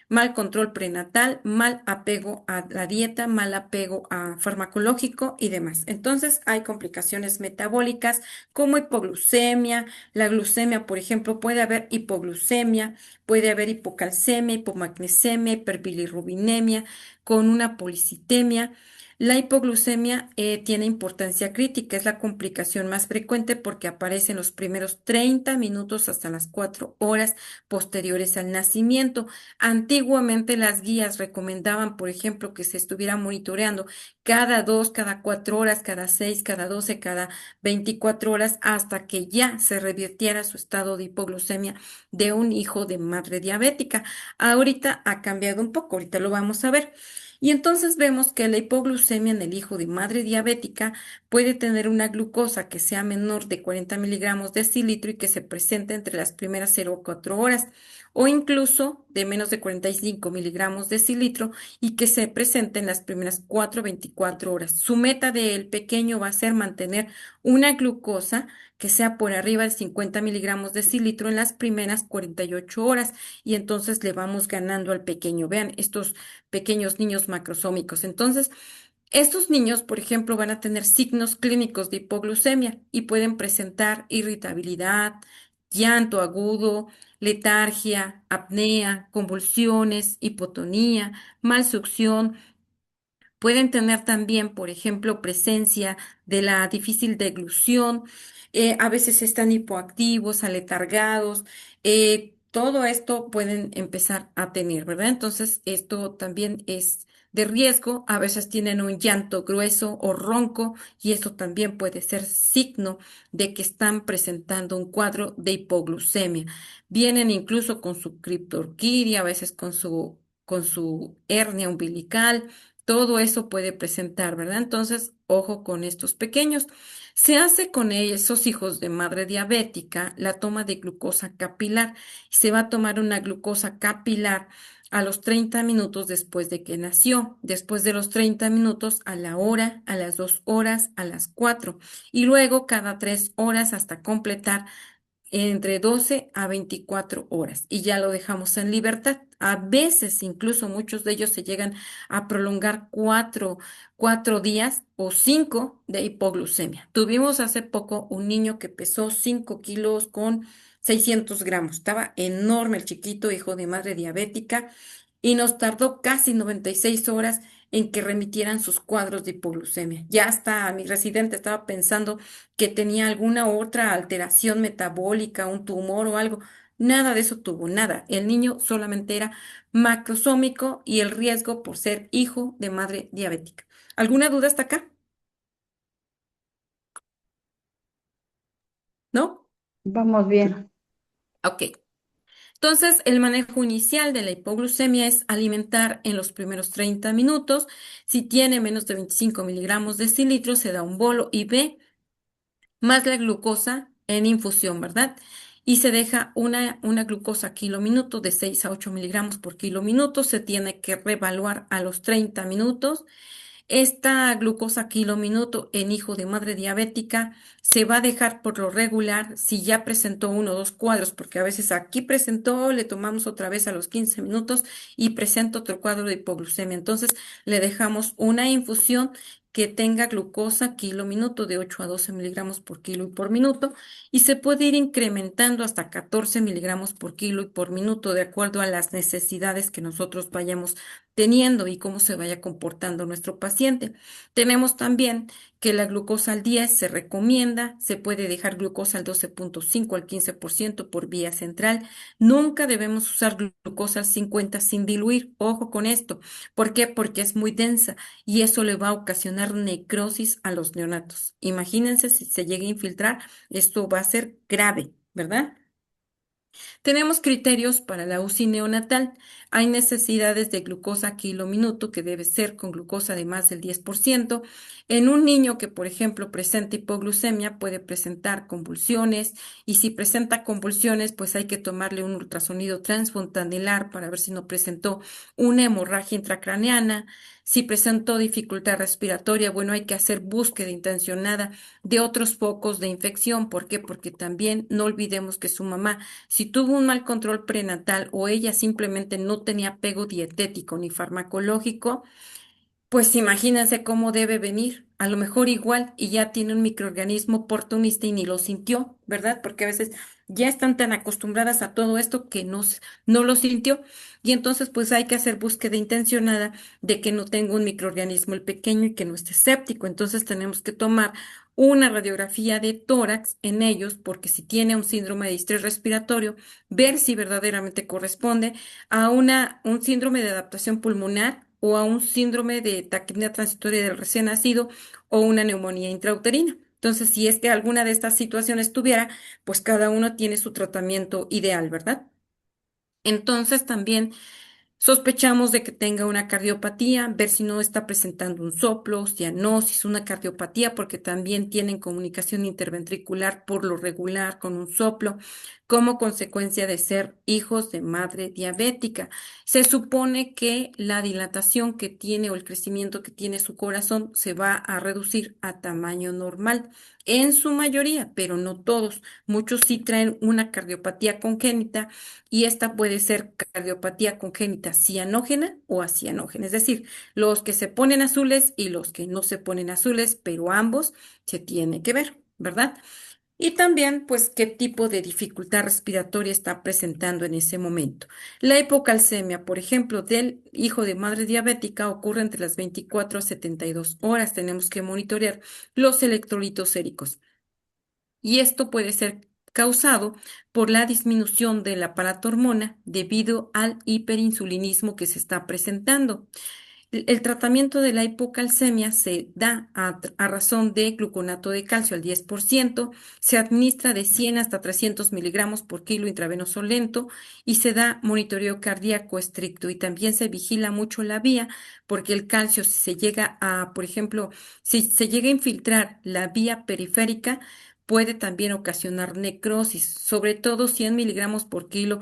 Mal control prenatal, mal apego a la dieta, mal apego a farmacológico y demás. Entonces hay complicaciones metabólicas como hipoglucemia. La glucemia, por ejemplo, puede haber hipoglucemia, puede haber hipocalcemia, hipomagnesemia, hiperbilirrubinemia con una policitemia. La hipoglucemia tiene importancia crítica, es la complicación más frecuente porque aparece en los primeros 30 minutos hasta las 4 horas posteriores al nacimiento. Antiguamente las guías recomendaban, por ejemplo, que se estuviera monitoreando cada 2, cada 4 horas, cada 6, cada 12, cada 24 horas, hasta que ya se revirtiera su estado de hipoglucemia de un hijo de madre diabética. Ahorita ha cambiado un poco, ahorita lo vamos a ver. Y entonces vemos que la hipoglucemia en el hijo de madre diabética puede tener una glucosa que sea menor de 40 miligramos decilitro y que se presente entre las primeras 0,4 horas o incluso de menos de 45 miligramos decilitro y que se presente en las primeras 4 a 24 horas. Su meta del pequeño va a ser mantener una glucosa que sea por arriba de 50 miligramos decilitro en las primeras 48 horas y entonces le vamos ganando al pequeño. Vean estos pequeños niños macrosómicos. Entonces, estos niños, por ejemplo, van a tener signos clínicos de hipoglucemia y pueden presentar irritabilidad, llanto agudo, letargia, apnea, convulsiones, hipotonía, malsucción. Pueden tener también, por ejemplo, presencia de la difícil deglución, a veces están hipoactivos, aletargados, todo esto pueden empezar a tener, ¿verdad? Entonces, esto también es de riesgo, a veces tienen un llanto grueso o ronco y esto también puede ser signo de que están presentando un cuadro de hipoglucemia. Vienen incluso con su criptorquidia, a veces con su hernia umbilical, todo eso puede presentar, ¿verdad? Entonces, ojo con estos pequeños. Se hace con esos hijos de madre diabética la toma de glucosa capilar. Se va a tomar una glucosa capilar a los 30 minutos después de que nació, después de los 30 minutos a la hora, a las 2 horas, a las 4 y luego cada 3 horas hasta completar entre 12 a 24 horas y ya lo dejamos en libertad. A veces, incluso muchos de ellos se llegan a prolongar 4 días o 5 de hipoglucemia. Tuvimos hace poco un niño que pesó 5 kilos con 600 gramos. Estaba enorme el chiquito, hijo de madre diabética, y nos tardó casi 96 horas en que remitieran sus cuadros de hipoglucemia. Ya hasta mi residente estaba pensando que tenía alguna otra alteración metabólica, un tumor o algo. Nada de eso tuvo, nada. El niño solamente era macrosómico y el riesgo por ser hijo de madre diabética. ¿Alguna duda hasta acá? ¿No? Vamos bien. Ok. Entonces, el manejo inicial de la hipoglucemia es alimentar en los primeros 30 minutos. Si tiene menos de 25 miligramos de cilitro, se da un bolo y B más la glucosa en infusión, ¿verdad? Y se deja una glucosa kilo minuto de 6 a 8 miligramos por kilo minuto. Se tiene que reevaluar a los 30 minutos. Esta glucosa kilo minuto en hijo de madre diabética se va a dejar por lo regular si ya presentó uno o dos cuadros, porque a veces aquí presentó, le tomamos otra vez a los 15 minutos y presenta otro cuadro de hipoglucemia. Entonces le dejamos una infusión que tenga glucosa kilo minuto de 8 a 12 miligramos por kilo y por minuto y se puede ir incrementando hasta 14 miligramos por kilo y por minuto de acuerdo a las necesidades que nosotros vayamos teniendo y cómo se vaya comportando nuestro paciente. Tenemos también que la glucosa al 10 se recomienda, se puede dejar glucosa al 12,5 al 15% por vía central. Nunca debemos usar glucosa al 50 sin diluir. Ojo con esto. ¿Por qué? Porque es muy densa y eso le va a ocasionar necrosis a los neonatos. Imagínense si se llega a infiltrar, esto va a ser grave, ¿verdad? Tenemos criterios para la UCI neonatal. Hay necesidades de glucosa kilo minuto que debe ser con glucosa de más del 10%. En un niño que, por ejemplo, presenta hipoglucemia, puede presentar convulsiones y si presenta convulsiones, pues hay que tomarle un ultrasonido transfontanelar para ver si no presentó una hemorragia intracraneana. Si presentó dificultad respiratoria, bueno, hay que hacer búsqueda intencionada de otros focos de infección. ¿Por qué? Porque también no olvidemos que su mamá si tuvo un mal control prenatal o ella simplemente no tenía apego dietético ni farmacológico, pues imagínense cómo debe venir. A lo mejor igual y ya tiene un microorganismo oportunista y ni lo sintió, ¿verdad? Porque a veces ya están tan acostumbradas a todo esto que no lo sintió. Y entonces pues hay que hacer búsqueda intencionada de que no tenga un microorganismo el pequeño y que no esté séptico. Entonces tenemos que tomar una radiografía de tórax en ellos porque si tiene un síndrome de distrés respiratorio, ver si verdaderamente corresponde a un síndrome de adaptación pulmonar o a un síndrome de taquipnea transitoria del recién nacido o una neumonía intrauterina. Entonces, si es que alguna de estas situaciones tuviera, pues cada uno tiene su tratamiento ideal, ¿verdad? Entonces, también sospechamos de que tenga una cardiopatía, ver si no está presentando un soplo, cianosis, una cardiopatía, porque también tienen comunicación interventricular por lo regular con un soplo, como consecuencia de ser hijos de madre diabética. Se supone que la dilatación que tiene o el crecimiento que tiene su corazón se va a reducir a tamaño normal, en su mayoría, pero no todos. Muchos sí traen una cardiopatía congénita y esta puede ser cardiopatía congénita cianógena o acianógena, es decir, los que se ponen azules y los que no se ponen azules, pero ambos se tiene que ver, ¿verdad? Y también, pues, qué tipo de dificultad respiratoria está presentando en ese momento. La hipocalcemia, por ejemplo, del hijo de madre diabética ocurre entre las 24 a 72 horas. Tenemos que monitorear los electrolitos séricos. Y esto puede ser causado por la disminución de la paratormona debido al hiperinsulinismo que se está presentando. El tratamiento de la hipocalcemia se da a razón de gluconato de calcio al 10%, se administra de 100 hasta 300 miligramos por kilo intravenoso lento y se da monitoreo cardíaco estricto y también se vigila mucho la vía porque el calcio si se llega a, por ejemplo, si se llega a infiltrar la vía periférica, puede también ocasionar necrosis, sobre todo 100 miligramos por kilo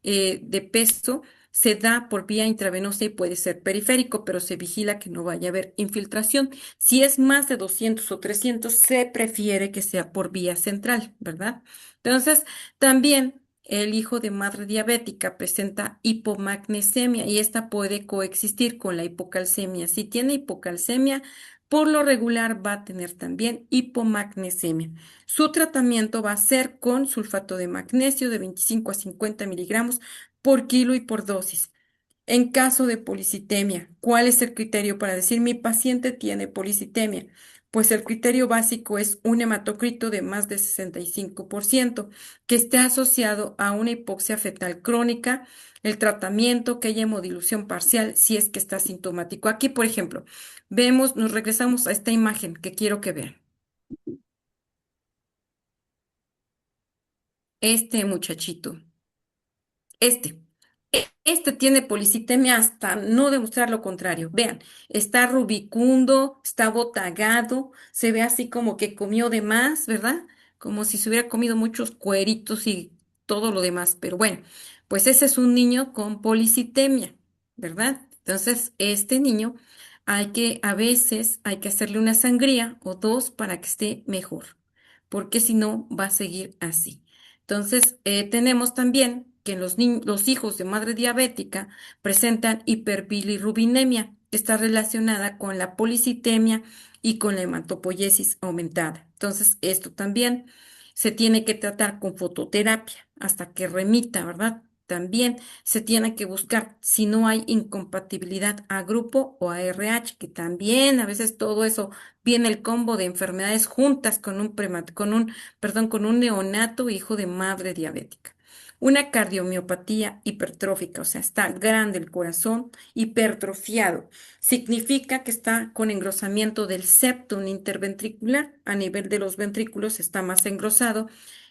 de peso se da por vía intravenosa y puede ser periférico, pero se vigila que no vaya a haber infiltración. Si es más de 200 o 300, se prefiere que sea por vía central, ¿verdad? Entonces, también el hijo de madre diabética presenta hipomagnesemia y esta puede coexistir con la hipocalcemia. Si tiene hipocalcemia, por lo regular va a tener también hipomagnesemia. Su tratamiento va a ser con sulfato de magnesio de 25 a 50 miligramos por kilo y por dosis. En caso de policitemia, ¿cuál es el criterio para decir mi paciente tiene policitemia? Pues el criterio básico es un hematocrito de más de 65% que esté asociado a una hipoxia fetal crónica, el tratamiento, que haya hemodilución parcial si es que está sintomático. Aquí, por ejemplo, vemos, nos regresamos a esta imagen que quiero que vean. Este muchachito. Este. Este tiene policitemia hasta no demostrar lo contrario. Vean, está rubicundo, está botagado, se ve así como que comió de más, ¿verdad? Como si se hubiera comido muchos cueritos y todo lo demás. Pero bueno, pues ese es un niño con policitemia, ¿verdad? Entonces, este niño a veces hay que hacerle una sangría o dos para que esté mejor, porque si no, va a seguir así. Entonces, tenemos también que los hijos de madre diabética presentan hiperbilirrubinemia, que está relacionada con la policitemia y con la hematopoiesis aumentada. Entonces, esto también se tiene que tratar con fototerapia hasta que remita, ¿verdad? También se tiene que buscar si no hay incompatibilidad a grupo o a RH, que también a veces todo eso viene el combo de enfermedades juntas con un neonato hijo de madre diabética. Una cardiomiopatía hipertrófica, o sea, está grande el corazón, hipertrofiado. Significa que está con engrosamiento del septum interventricular. A nivel de los ventrículos está más engrosado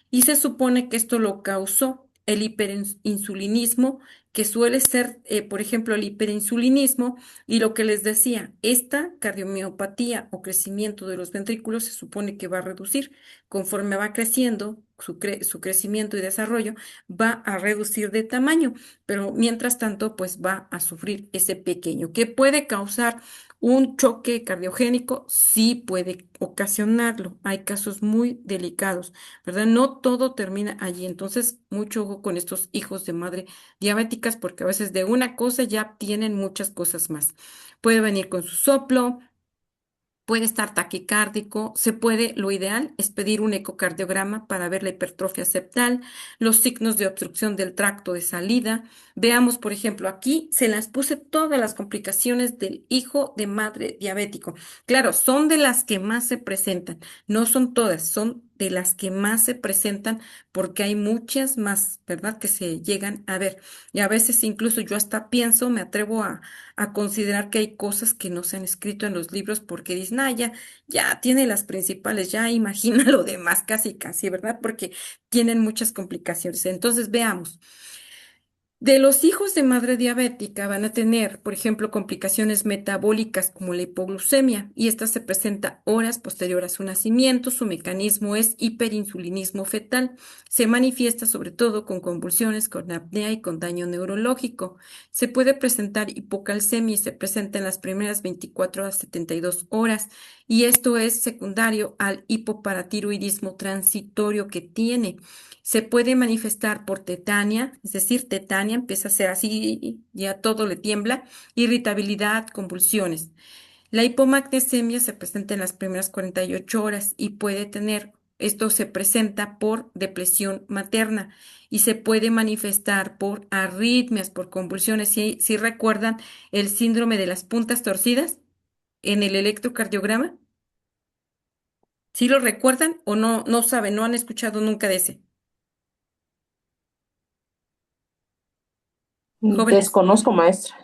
y se supone que esto lo causó el hiperinsulinismo, que suele ser, por ejemplo, el hiperinsulinismo y lo que les decía, esta cardiomiopatía o crecimiento de los ventrículos se supone que va a reducir conforme va creciendo su crecimiento y desarrollo, va a reducir de tamaño, pero mientras tanto, pues va a sufrir ese pequeño, que puede causar un choque cardiogénico, sí puede ocasionarlo. Hay casos muy delicados, ¿verdad? No todo termina allí. Entonces, mucho ojo con estos hijos de madre diabéticas, porque a veces de una cosa ya tienen muchas cosas más. Puede venir con su soplo, puede estar taquicárdico, lo ideal es pedir un ecocardiograma para ver la hipertrofia septal, los signos de obstrucción del tracto de salida. Veamos, por ejemplo, aquí se las puse todas las complicaciones del hijo de madre diabético. Claro, son de las que más se presentan, no son todas, son de las que más se presentan porque hay muchas más, ¿verdad? Que se llegan a ver. Y a veces incluso yo hasta pienso, me atrevo a considerar que hay cosas que no se han escrito en los libros porque dicen, ah, ya tiene las principales, ya imagina lo demás, casi, casi, ¿verdad? Porque tienen muchas complicaciones. Entonces, veamos. De los hijos de madre diabética van a tener, por ejemplo, complicaciones metabólicas como la hipoglucemia y esta se presenta horas posterior a su nacimiento. Su mecanismo es hiperinsulinismo fetal. Se manifiesta sobre todo con convulsiones, con apnea y con daño neurológico. Se puede presentar hipocalcemia y se presenta en las primeras 24 a 72 horas y esto es secundario al hipoparatiroidismo transitorio que tiene. Se puede manifestar por tetania, es decir, tetania empieza a ser así, ya todo le tiembla, irritabilidad, convulsiones. La hipomagnesemia se presenta en las primeras 48 horas y esto se presenta por depresión materna y se puede manifestar por arritmias, por convulsiones. Si recuerdan el síndrome de las puntas torcidas en el electrocardiograma, ¿sí lo recuerdan o no saben, no han escuchado nunca de ese? Jóvenes. Desconozco, maestra.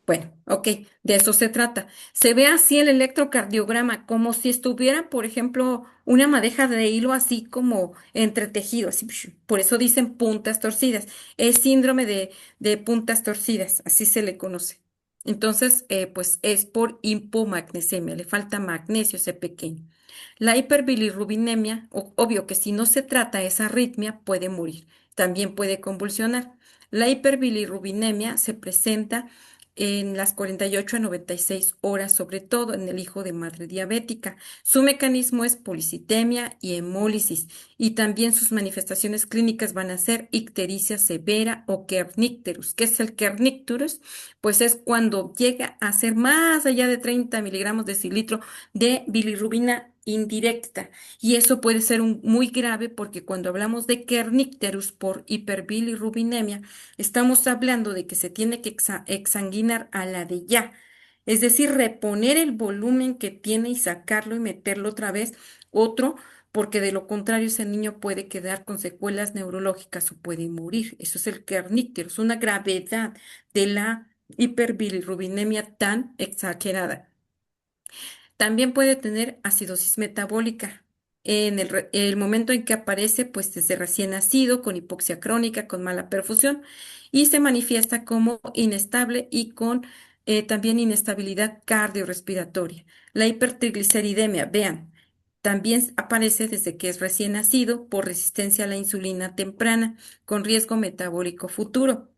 Bueno, ok, de eso se trata. Se ve así el electrocardiograma, como si estuviera, por ejemplo, una madeja de hilo así como entretejido, así. Por eso dicen puntas torcidas. Es síndrome de puntas torcidas, así se le conoce. Entonces, pues es por hipomagnesemia, le falta magnesio ese pequeño. La hiperbilirrubinemia, obvio que si no se trata esa arritmia, puede morir. También puede convulsionar. La hiperbilirrubinemia se presenta en las 48 a 96 horas, sobre todo en el hijo de madre diabética. Su mecanismo es policitemia y hemólisis, y también sus manifestaciones clínicas van a ser ictericia severa o kernicterus. ¿Qué es el kernicterus? Pues es cuando llega a ser más allá de 30 miligramos de cilitro de bilirrubina indirecta. Y eso puede ser muy grave porque cuando hablamos de kernicterus por hiperbilirrubinemia, estamos hablando de que se tiene que exsanguinar a la de ya. Es decir, reponer el volumen que tiene y sacarlo y meterlo otra vez, otro, porque de lo contrario ese niño puede quedar con secuelas neurológicas o puede morir. Eso es el kernicterus, una gravedad de la hiperbilirrubinemia tan exagerada. También puede tener acidosis metabólica. En el momento en que aparece, pues desde recién nacido, con hipoxia crónica, con mala perfusión, y se manifiesta como inestable y con también inestabilidad cardiorrespiratoria. La hipertrigliceridemia, vean, también aparece desde que es recién nacido por resistencia a la insulina temprana, con riesgo metabólico futuro.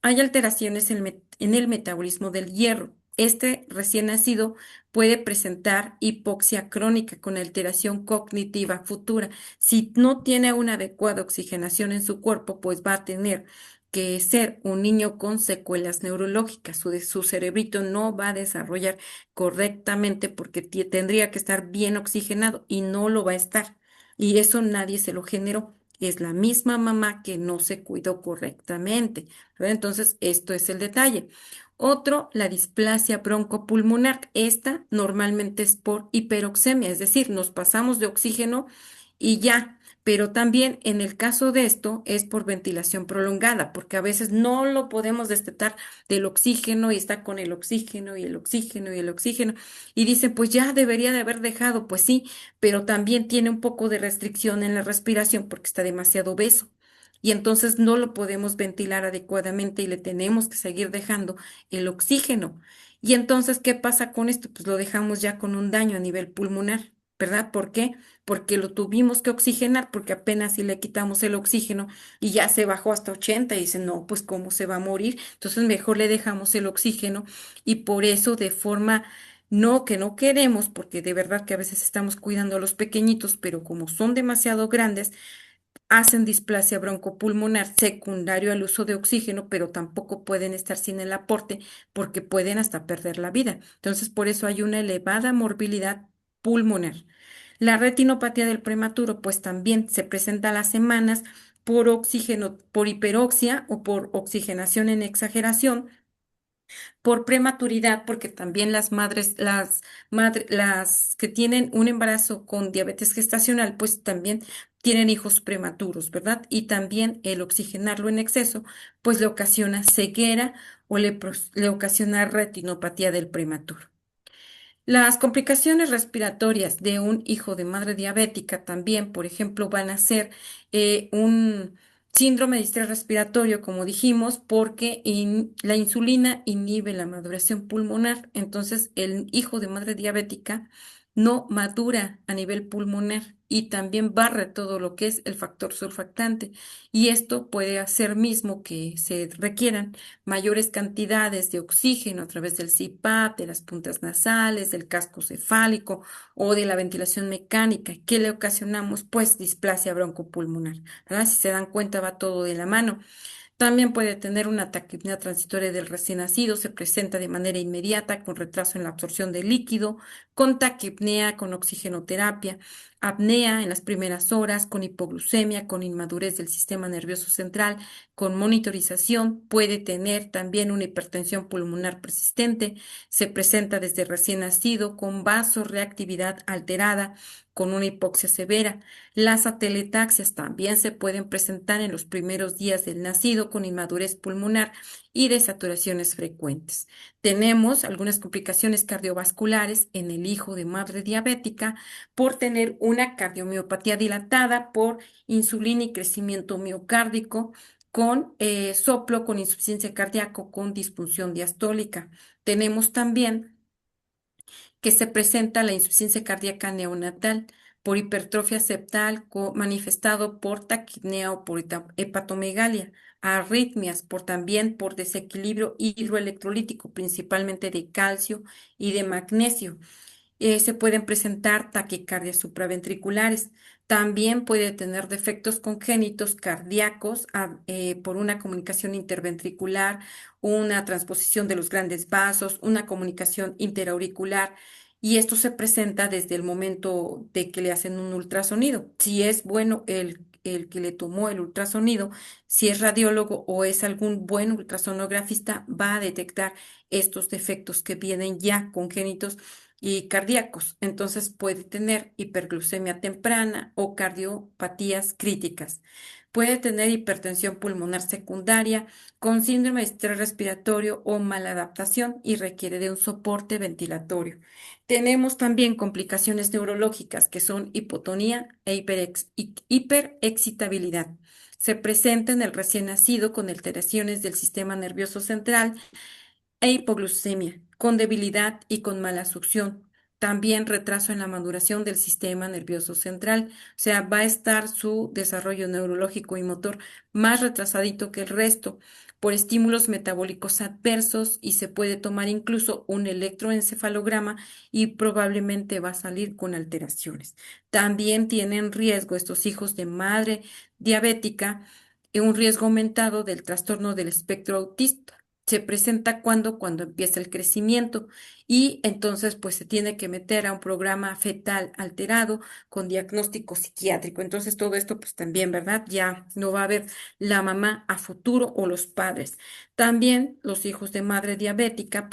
Hay alteraciones en el metabolismo del hierro. Este recién nacido puede presentar hipoxia crónica con alteración cognitiva futura. Si no tiene una adecuada oxigenación en su cuerpo, pues va a tener que ser un niño con secuelas neurológicas. Su cerebrito no va a desarrollar correctamente porque tendría que estar bien oxigenado y no lo va a estar. Y eso nadie se lo generó. Es la misma mamá que no se cuidó correctamente, ¿verdad? Entonces, esto es el detalle. Otro, la displasia broncopulmonar. Esta normalmente es por hiperoxemia, es decir, nos pasamos de oxígeno y ya. Pero también en el caso de esto es por ventilación prolongada, porque a veces no lo podemos destetar del oxígeno y está con el oxígeno y el oxígeno y el oxígeno. Y dicen, pues ya debería de haber dejado, pues sí, pero también tiene un poco de restricción en la respiración porque está demasiado obeso. Y entonces no lo podemos ventilar adecuadamente y le tenemos que seguir dejando el oxígeno. Y entonces, ¿qué pasa con esto? Pues lo dejamos ya con un daño a nivel pulmonar, ¿verdad? ¿Por qué? Porque lo tuvimos que oxigenar, porque apenas si le quitamos el oxígeno y ya se bajó hasta 80 y dicen, no, pues ¿cómo se va a morir? Entonces mejor le dejamos el oxígeno y por eso de forma no que no queremos, porque de verdad que a veces estamos cuidando a los pequeñitos, pero como son demasiado grandes, hacen displasia broncopulmonar secundario al uso de oxígeno, pero tampoco pueden estar sin el aporte porque pueden hasta perder la vida. Entonces, por eso hay una elevada morbilidad pulmonar. La retinopatía del prematuro, pues también se presenta a las semanas por oxígeno, por hiperoxia o por oxigenación en exageración por prematuridad, porque también las que tienen un embarazo con diabetes gestacional, pues también tienen hijos prematuros, ¿verdad? Y también el oxigenarlo en exceso, pues le ocasiona ceguera o le ocasiona retinopatía del prematuro. Las complicaciones respiratorias de un hijo de madre diabética también, por ejemplo, van a ser un síndrome de estrés respiratorio, como dijimos, porque la insulina inhibe la maduración pulmonar. Entonces, el hijo de madre diabética no madura a nivel pulmonar y también barre todo lo que es el factor surfactante. Y esto puede hacer mismo que se requieran mayores cantidades de oxígeno a través del CPAP, de las puntas nasales, del casco cefálico o de la ventilación mecánica. ¿Qué le ocasionamos? Pues displasia broncopulmonar, ¿verdad? Si se dan cuenta, va todo de la mano. También puede tener una taquipnea transitoria del recién nacido, se presenta de manera inmediata con retraso en la absorción de líquido, con taquipnea, con oxigenoterapia, apnea en las primeras horas, con hipoglucemia, con inmadurez del sistema nervioso central, con monitorización, puede tener también una hipertensión pulmonar persistente, se presenta desde recién nacido con vasoreactividad alterada, con una hipoxia severa. Las atelectaxias también se pueden presentar en los primeros días del nacido con inmadurez pulmonar y desaturaciones frecuentes. Tenemos algunas complicaciones cardiovasculares en el hijo de madre diabética por tener una cardiomiopatía dilatada por insulina y crecimiento miocárdico con soplo, con insuficiencia cardíaca, con disfunción diastólica. Tenemos también que se presenta la insuficiencia cardíaca neonatal, por hipertrofia septal manifestado por taquipnea o por hepatomegalia, arritmias también por desequilibrio hidroelectrolítico, principalmente de calcio y de magnesio. Se pueden presentar taquicardias supraventriculares. También puede tener defectos congénitos cardíacos por una comunicación interventricular, una transposición de los grandes vasos, una comunicación interauricular. Y esto se presenta desde el momento de que le hacen un ultrasonido. Si es bueno el que le tomó el ultrasonido, si es radiólogo o es algún buen ultrasonografista, va a detectar estos defectos que vienen ya congénitos y cardíacos. Entonces puede tener hiperglucemia temprana o cardiopatías críticas. Puede tener hipertensión pulmonar secundaria con síndrome de estrés respiratorio o maladaptación y requiere de un soporte ventilatorio. Tenemos también complicaciones neurológicas que son hipotonía e hiperexcitabilidad. Se presenta en el recién nacido con alteraciones del sistema nervioso central e hipoglucemia, con debilidad y con mala succión. También retraso en la maduración del sistema nervioso central, o sea, va a estar su desarrollo neurológico y motor más retrasadito que el resto por estímulos metabólicos adversos y se puede tomar incluso un electroencefalograma y probablemente va a salir con alteraciones. También tienen riesgo estos hijos de madre diabética, un riesgo aumentado del trastorno del espectro autista. Se presenta cuando empieza el crecimiento y entonces pues se tiene que meter a un programa fetal alterado con diagnóstico psiquiátrico. Entonces todo esto pues también, ¿verdad? Ya no va a haber la mamá a futuro o los padres. También los hijos de madre diabética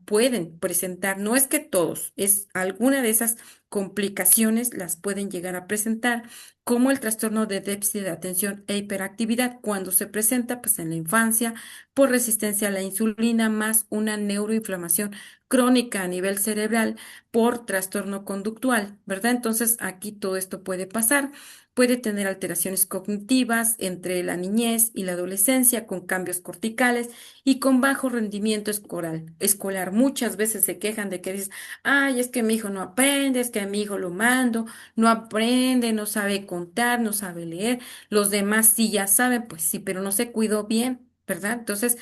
pueden presentar, no es que todos, es alguna de esas complicaciones las pueden llegar a presentar, como el trastorno de déficit de atención e hiperactividad cuando se presenta pues en la infancia por resistencia a la insulina más una neuroinflamación crónica a nivel cerebral por trastorno conductual, ¿verdad? Entonces aquí todo esto puede pasar. Puede tener alteraciones cognitivas entre la niñez y la adolescencia con cambios corticales y con bajo rendimiento escolar. Muchas veces se quejan de que dices, ay, es que mi hijo no aprende, es que a mi hijo lo mando, no aprende, no sabe contar, no sabe leer. Los demás sí ya saben, pues sí, pero no se cuidó bien, ¿verdad? Entonces,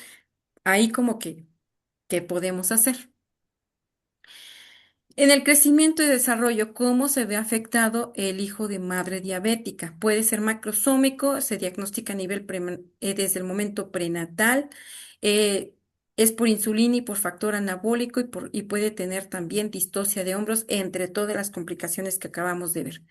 ahí como que, ¿qué podemos hacer? En el crecimiento y desarrollo, ¿cómo se ve afectado el hijo de madre diabética? Puede ser macrosómico, se diagnostica a nivel desde el momento prenatal, eh, es por insulina y por factor anabólico y puede tener también distocia de hombros, entre todas las complicaciones que acabamos de ver.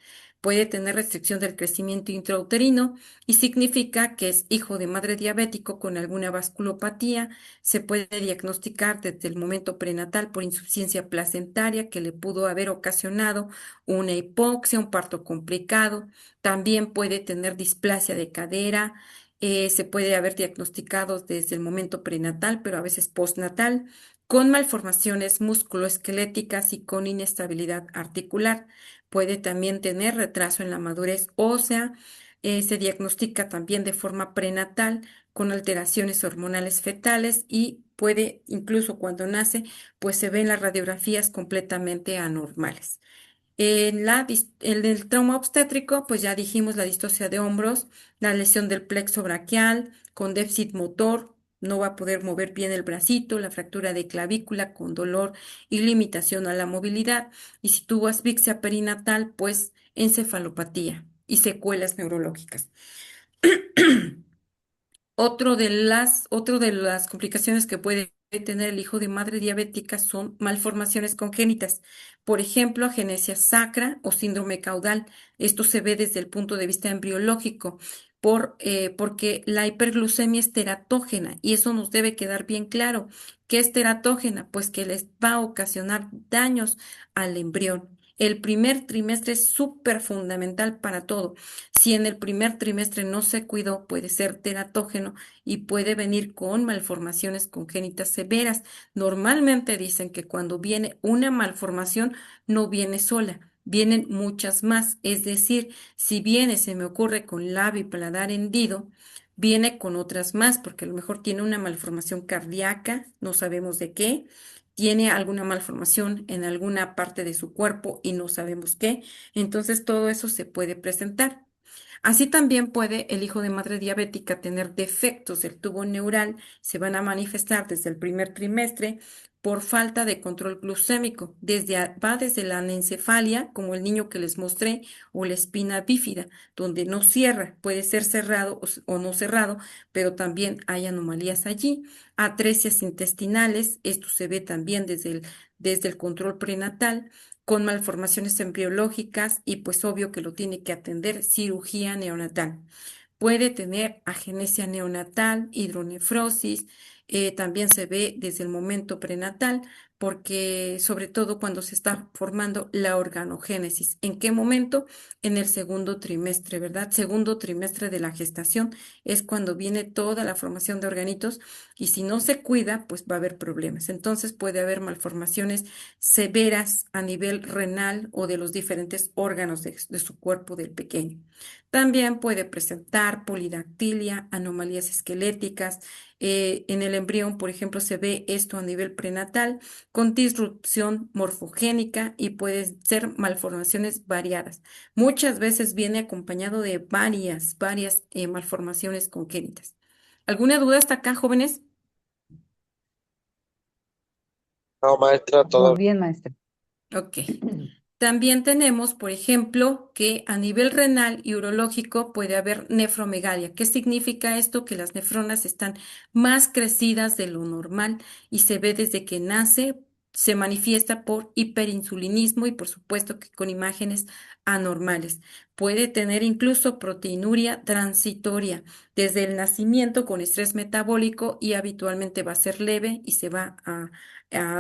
Puede tener restricción del crecimiento intrauterino y significa que es hijo de madre diabético con alguna vasculopatía. Se puede diagnosticar desde el momento prenatal por insuficiencia placentaria que le pudo haber ocasionado una hipoxia, un parto complicado. También puede tener displasia de cadera. Se puede haber diagnosticado desde el momento prenatal, pero a veces postnatal, con malformaciones musculoesqueléticas y con inestabilidad articular. Puede también tener retraso en la madurez ósea. Se diagnostica también de forma prenatal con alteraciones hormonales fetales y puede, incluso cuando nace, pues se ven las radiografías completamente anormales. En el trauma obstétrico, pues ya dijimos la distocia de hombros, la lesión del plexo braquial con déficit motor, no va a poder mover bien el bracito, la fractura de clavícula con dolor y limitación a la movilidad. Y si tuvo asfixia perinatal, pues encefalopatía y secuelas neurológicas. Otro de las complicaciones que puede tener el hijo de madre diabética son malformaciones congénitas, por ejemplo, agenesia sacra o síndrome caudal. Esto se ve desde el punto de vista embriológico, porque la hiperglucemia es teratógena y eso nos debe quedar bien claro. ¿Qué es teratógena? Pues que les va a ocasionar daños al embrión. El primer trimestre es súper fundamental para todo. Si en el primer trimestre no se cuidó, puede ser teratógeno y puede venir con malformaciones congénitas severas. Normalmente dicen que cuando viene una malformación, no viene sola, vienen muchas más. Es decir, si viene, se me ocurre con labio y paladar hendido, viene con otras más, porque a lo mejor tiene una malformación cardíaca, no sabemos de qué. tiene alguna malformación en alguna parte de su cuerpo y no sabemos qué. Entonces todo eso se puede presentar. Así también puede el hijo de madre diabética tener defectos del tubo neural, se van a manifestar desde el primer trimestre por falta de control glucémico. Va desde la anencefalia, como el niño que les mostré, o la espina bífida, donde no cierra, puede ser cerrado o no cerrado, pero también hay anomalías allí. Atresias intestinales, esto se ve también desde el control prenatal con malformaciones embriológicas y pues obvio que lo tiene que atender cirugía neonatal. Puede tener agenesia neonatal, hidronefrosis, también se ve desde el momento prenatal, porque sobre todo cuando se está formando la organogénesis. ¿En qué momento? En el segundo trimestre, ¿verdad? Segundo trimestre de la gestación es cuando viene toda la formación de organitos y si no se cuida, pues va a haber problemas. Entonces puede haber malformaciones severas a nivel renal o de los diferentes órganos de su cuerpo del pequeño. También puede presentar polidactilia, anomalías esqueléticas. En el embrión, por ejemplo, se ve esto a nivel prenatal con disrupción morfogénica y pueden ser malformaciones variadas. Muchas veces viene acompañado de varias malformaciones congénitas. ¿Alguna duda hasta acá, jóvenes? No, maestra, Muy todo bien, maestra. Ok. También tenemos, por ejemplo, que a nivel renal y urológico puede haber nefromegalia. ¿Qué significa esto? Que las nefronas están más crecidas de lo normal y se ve desde que nace, se manifiesta por hiperinsulinismo y por supuesto que con imágenes anormales. Puede tener incluso proteinuria transitoria desde el nacimiento con estrés metabólico y habitualmente va a ser leve y se va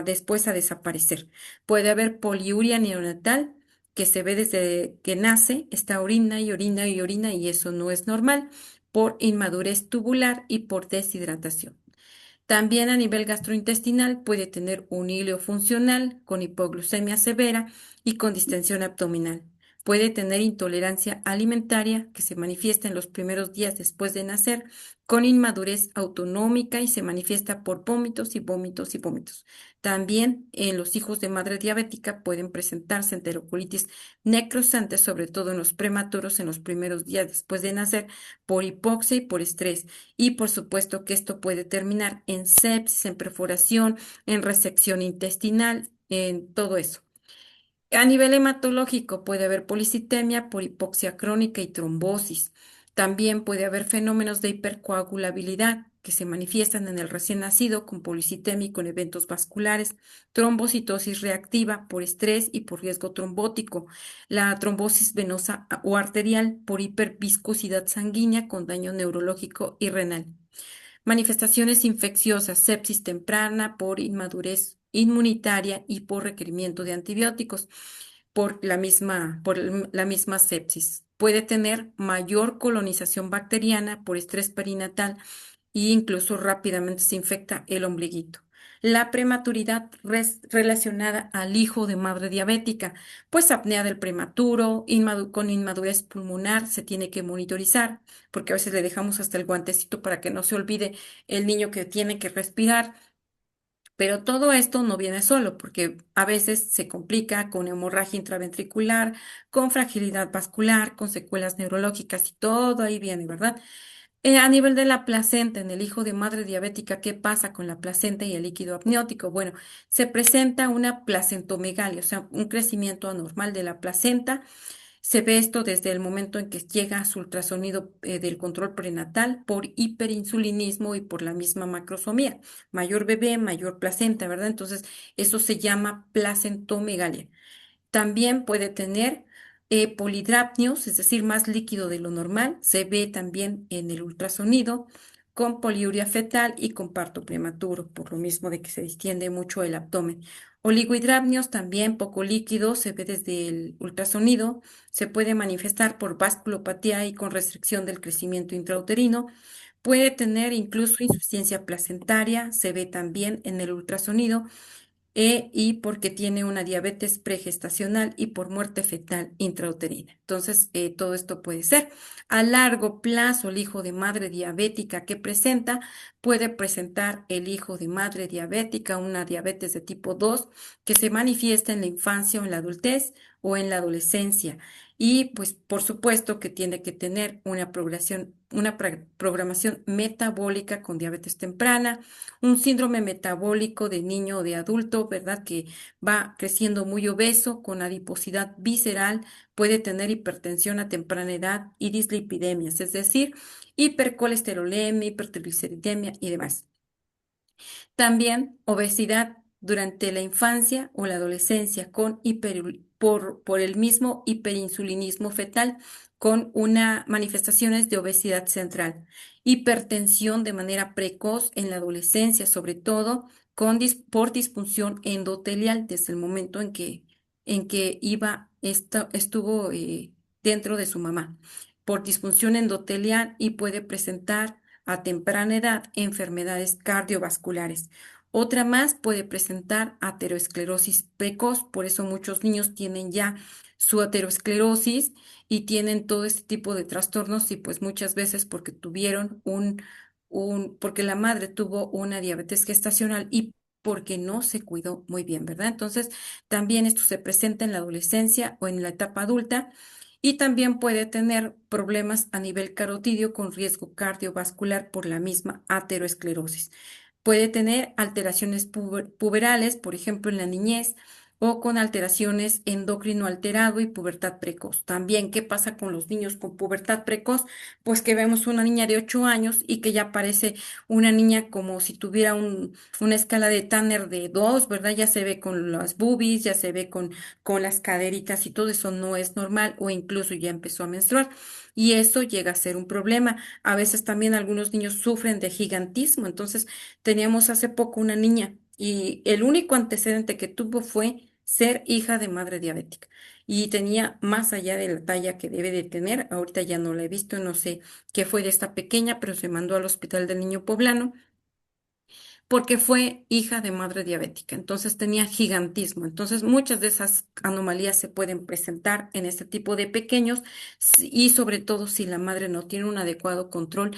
después a desaparecer. Puede haber poliuria neonatal que se ve desde que nace, está orina y orina y orina y eso no es normal por inmadurez tubular y por deshidratación. También a nivel gastrointestinal puede tener un hilo funcional con hipoglucemia severa y con distensión abdominal. Puede tener intolerancia alimentaria que se manifiesta en los primeros días después de nacer con inmadurez autonómica y se manifiesta por vómitos y vómitos y vómitos. También en los hijos de madre diabética pueden presentarse enterocolitis necrosante, sobre todo en los prematuros en los primeros días después de nacer por hipoxia y por estrés. Y por supuesto que esto puede terminar en sepsis, en perforación, en resección intestinal, en todo eso. A nivel hematológico puede haber policitemia por hipoxia crónica y trombosis. También puede haber fenómenos de hipercoagulabilidad que se manifiestan en el recién nacido con policitemia y con eventos vasculares, trombocitosis reactiva por estrés y por riesgo trombótico, la trombosis venosa o arterial por hiperviscosidad sanguínea con daño neurológico y renal. Manifestaciones infecciosas, sepsis temprana por inmadurez inmunitaria y por requerimiento de antibióticos por la misma sepsis. Puede tener mayor colonización bacteriana por estrés perinatal e incluso rápidamente se infecta el ombliguito. La prematuridad relacionada al hijo de madre diabética, pues apnea del prematuro, con inmadurez pulmonar, se tiene que monitorizar, porque a veces le dejamos hasta el guantecito para que no se olvide el niño que tiene que respirar. Pero todo esto no viene solo, porque a veces se complica con hemorragia intraventricular, con fragilidad vascular, con secuelas neurológicas y todo ahí viene, ¿verdad? A nivel de la placenta, en el hijo de madre diabética, ¿qué pasa con la placenta y el líquido amniótico? Bueno, se presenta una placentomegalia, o sea, un crecimiento anormal de la placenta. Se ve esto desde el momento en que llega a su ultrasonido del control prenatal por hiperinsulinismo y por la misma macrosomía. Mayor bebé, mayor placenta, ¿verdad? Entonces, eso se llama placentomegalia. También puede tener polidrapnios, es decir, más líquido de lo normal. Se ve también en el ultrasonido con poliuria fetal y con parto prematuro, por lo mismo de que se distiende mucho el abdomen. Oligohidramnios también poco líquido, se ve desde el ultrasonido, se puede manifestar por vasculopatía y con restricción del crecimiento intrauterino. Puede tener incluso insuficiencia placentaria, se ve también en el ultrasonido y porque tiene una diabetes pregestacional y por muerte fetal intrauterina. Entonces, todo esto puede ser. A largo plazo, el hijo de madre diabética que presenta puede presentar el hijo de madre diabética una diabetes de tipo 2 que se manifiesta en la infancia o en la adultez o en la adolescencia. Y pues por supuesto que tiene que tener programación metabólica con diabetes temprana, un síndrome metabólico de niño o de adulto, ¿verdad? Que va creciendo muy obeso con adiposidad visceral, puede tener hipertensión a temprana edad y dislipidemias, es decir, hipercolesterolemia, hipertrigliceridemia y demás. También obesidad durante la infancia o la adolescencia por el mismo hiperinsulinismo fetal con una manifestaciones de obesidad central, hipertensión de manera precoz en la adolescencia, sobre todo por disfunción endotelial desde el momento en que estuvo dentro de su mamá, por disfunción endotelial y puede presentar a temprana edad enfermedades cardiovasculares. Otra más puede presentar aterosclerosis precoz, por eso muchos niños tienen ya su aterosclerosis y tienen todo este tipo de trastornos y pues muchas veces porque porque la madre tuvo una diabetes gestacional y porque no se cuidó muy bien, ¿verdad? Entonces, también esto se presenta en la adolescencia o en la etapa adulta y también puede tener problemas a nivel carotidio con riesgo cardiovascular por la misma aterosclerosis. Puede tener alteraciones puberales, por ejemplo, en la niñez, o con alteraciones endocrino alterado y pubertad precoz. También, ¿qué pasa con los niños con pubertad precoz? Pues que vemos una niña de 8 años y que ya parece una niña como si tuviera una escala de Tanner de 2, ¿verdad? Ya se ve con las boobies, ya se ve con las caderitas y todo eso no es normal o incluso ya empezó a menstruar. Y eso llega a ser un problema. A veces también algunos niños sufren de gigantismo. Entonces, teníamos hace poco una niña y el único antecedente que tuvo fue ser hija de madre diabética. Y tenía más allá de la talla que debe de tener, ahorita ya no la he visto, no sé qué fue de esta pequeña, pero se mandó al Hospital del Niño Poblano porque fue hija de madre diabética, entonces tenía gigantismo. Entonces, muchas de esas anomalías se pueden presentar en este tipo de pequeños y sobre todo si la madre no tiene un adecuado control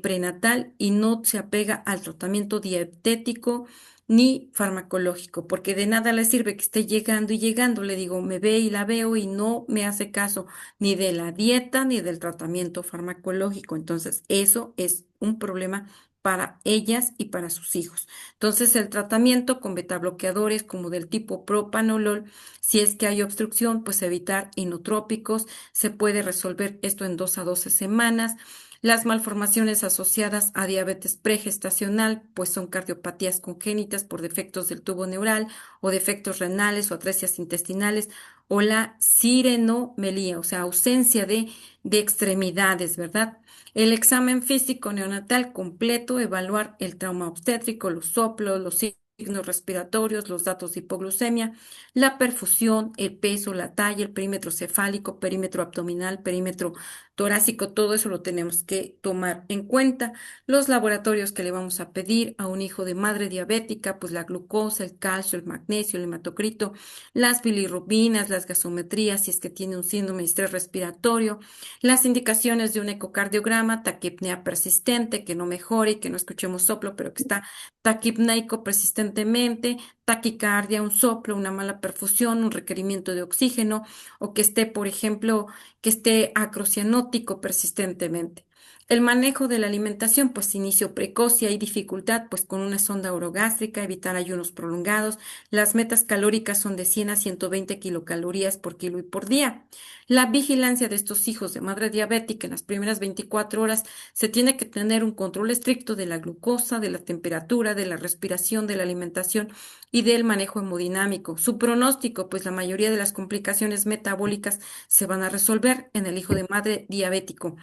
prenatal y no se apega al tratamiento dietético ni farmacológico, porque de nada le sirve que esté llegando y llegando. Le digo, me ve y la veo y no me hace caso ni de la dieta ni del tratamiento farmacológico. Entonces, eso es un problema para ellas y para sus hijos. Entonces, el tratamiento con betabloqueadores como del tipo propanolol, si es que hay obstrucción, pues evitar inotrópicos, se puede resolver esto en 2 a 12 semanas. Las malformaciones asociadas a diabetes pregestacional, pues son cardiopatías congénitas por defectos del tubo neural o defectos renales o atresias intestinales o la sirenomelía, o sea, ausencia de extremidades, ¿verdad? El examen físico neonatal completo, evaluar el trauma obstétrico, los soplos, los signos respiratorios, los datos de hipoglucemia, la perfusión, el peso, la talla, el perímetro cefálico, perímetro abdominal, perímetro torácico, todo eso lo tenemos que tomar en cuenta. Los laboratorios que le vamos a pedir a un hijo de madre diabética, pues la glucosa, el calcio, el magnesio, el hematocrito, las bilirrubinas, las gasometrías, si es que tiene un síndrome de estrés respiratorio, las indicaciones de un ecocardiograma, taquipnea persistente, que no mejore y que no escuchemos soplo, pero que está taquipneico persistentemente, taquicardia, un soplo, una mala perfusión, un requerimiento de oxígeno, o que esté, por ejemplo, que esté acrocianótico persistentemente. El manejo de la alimentación, pues inicio precoz, si hay dificultad, pues con una sonda orogástrica, evitar ayunos prolongados. Las metas calóricas son de 100 a 120 kilocalorías por kilo y por día. La vigilancia de estos hijos de madre diabética en las primeras 24 horas se tiene que tener un control estricto de la glucosa, de la temperatura, de la respiración, de la alimentación y del manejo hemodinámico. Su pronóstico, pues la mayoría de las complicaciones metabólicas se van a resolver en el hijo de madre diabética,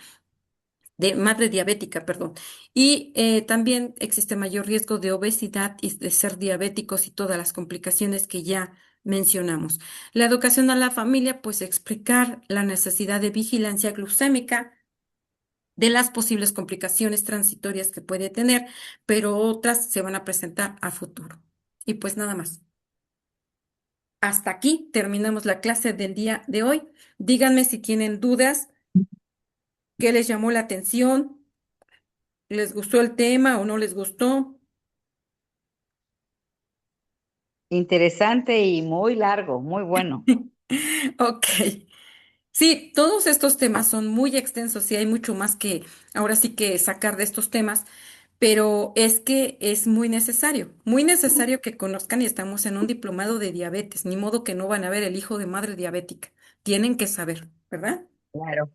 perdón. Y también existe mayor riesgo de obesidad y de ser diabéticos y todas las complicaciones que ya mencionamos. La educación a la familia, pues explicar la necesidad de vigilancia glucémica, de las posibles complicaciones transitorias que puede tener, pero otras se van a presentar a futuro. Y pues nada más. hasta aquí terminamos la clase del día de hoy. Díganme si tienen dudas, qué les llamó la atención, les gustó el tema o no les gustó. Interesante y muy largo, muy bueno. Ok. Sí, todos estos temas son muy extensos y hay mucho más que ahora sí que sacar de estos temas, pero es que es muy necesario que conozcan y estamos en un diplomado de diabetes, ni modo que no van a ver el hijo de madre diabética. Tienen que saber, ¿verdad? Claro,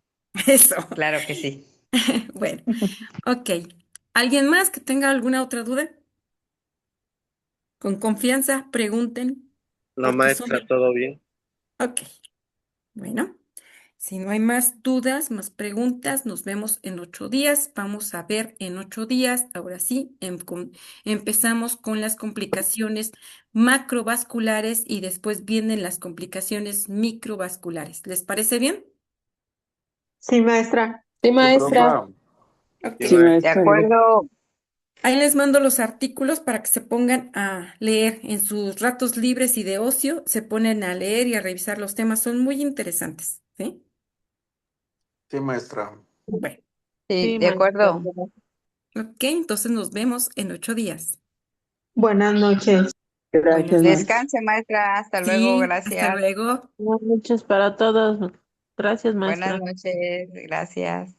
Eso. claro que sí. Bueno, ok. ¿Alguien más que tenga alguna otra duda? Con confianza, pregunten, No, porque son... maestra, todo bien. Ok, bueno. Si no hay más dudas, más preguntas, nos vemos en 8 días. Vamos a ver en 8 días. Ahora sí, empezamos con las complicaciones macrovasculares y después vienen las complicaciones microvasculares. ¿Les parece bien? Sí, maestra. Sí, Sí, maestra. profa. Ok. Sí, Sí, maestra. De maestra. acuerdo. Ahí les mando los artículos para que se pongan a leer en sus ratos libres y de ocio. Se ponen a leer y a revisar los temas. Son muy interesantes, ¿sí? Sí, maestra. Bueno, Sí, Sí, de maestra. acuerdo. ok, entonces nos vemos en 8 días. Buenas noches. Buenas Gracias, noches. maestra. Descanse, maestra. Hasta luego. Sí, hasta Gracias. luego. Buenas noches para todos. Gracias, Buenas maestra. noches. Gracias.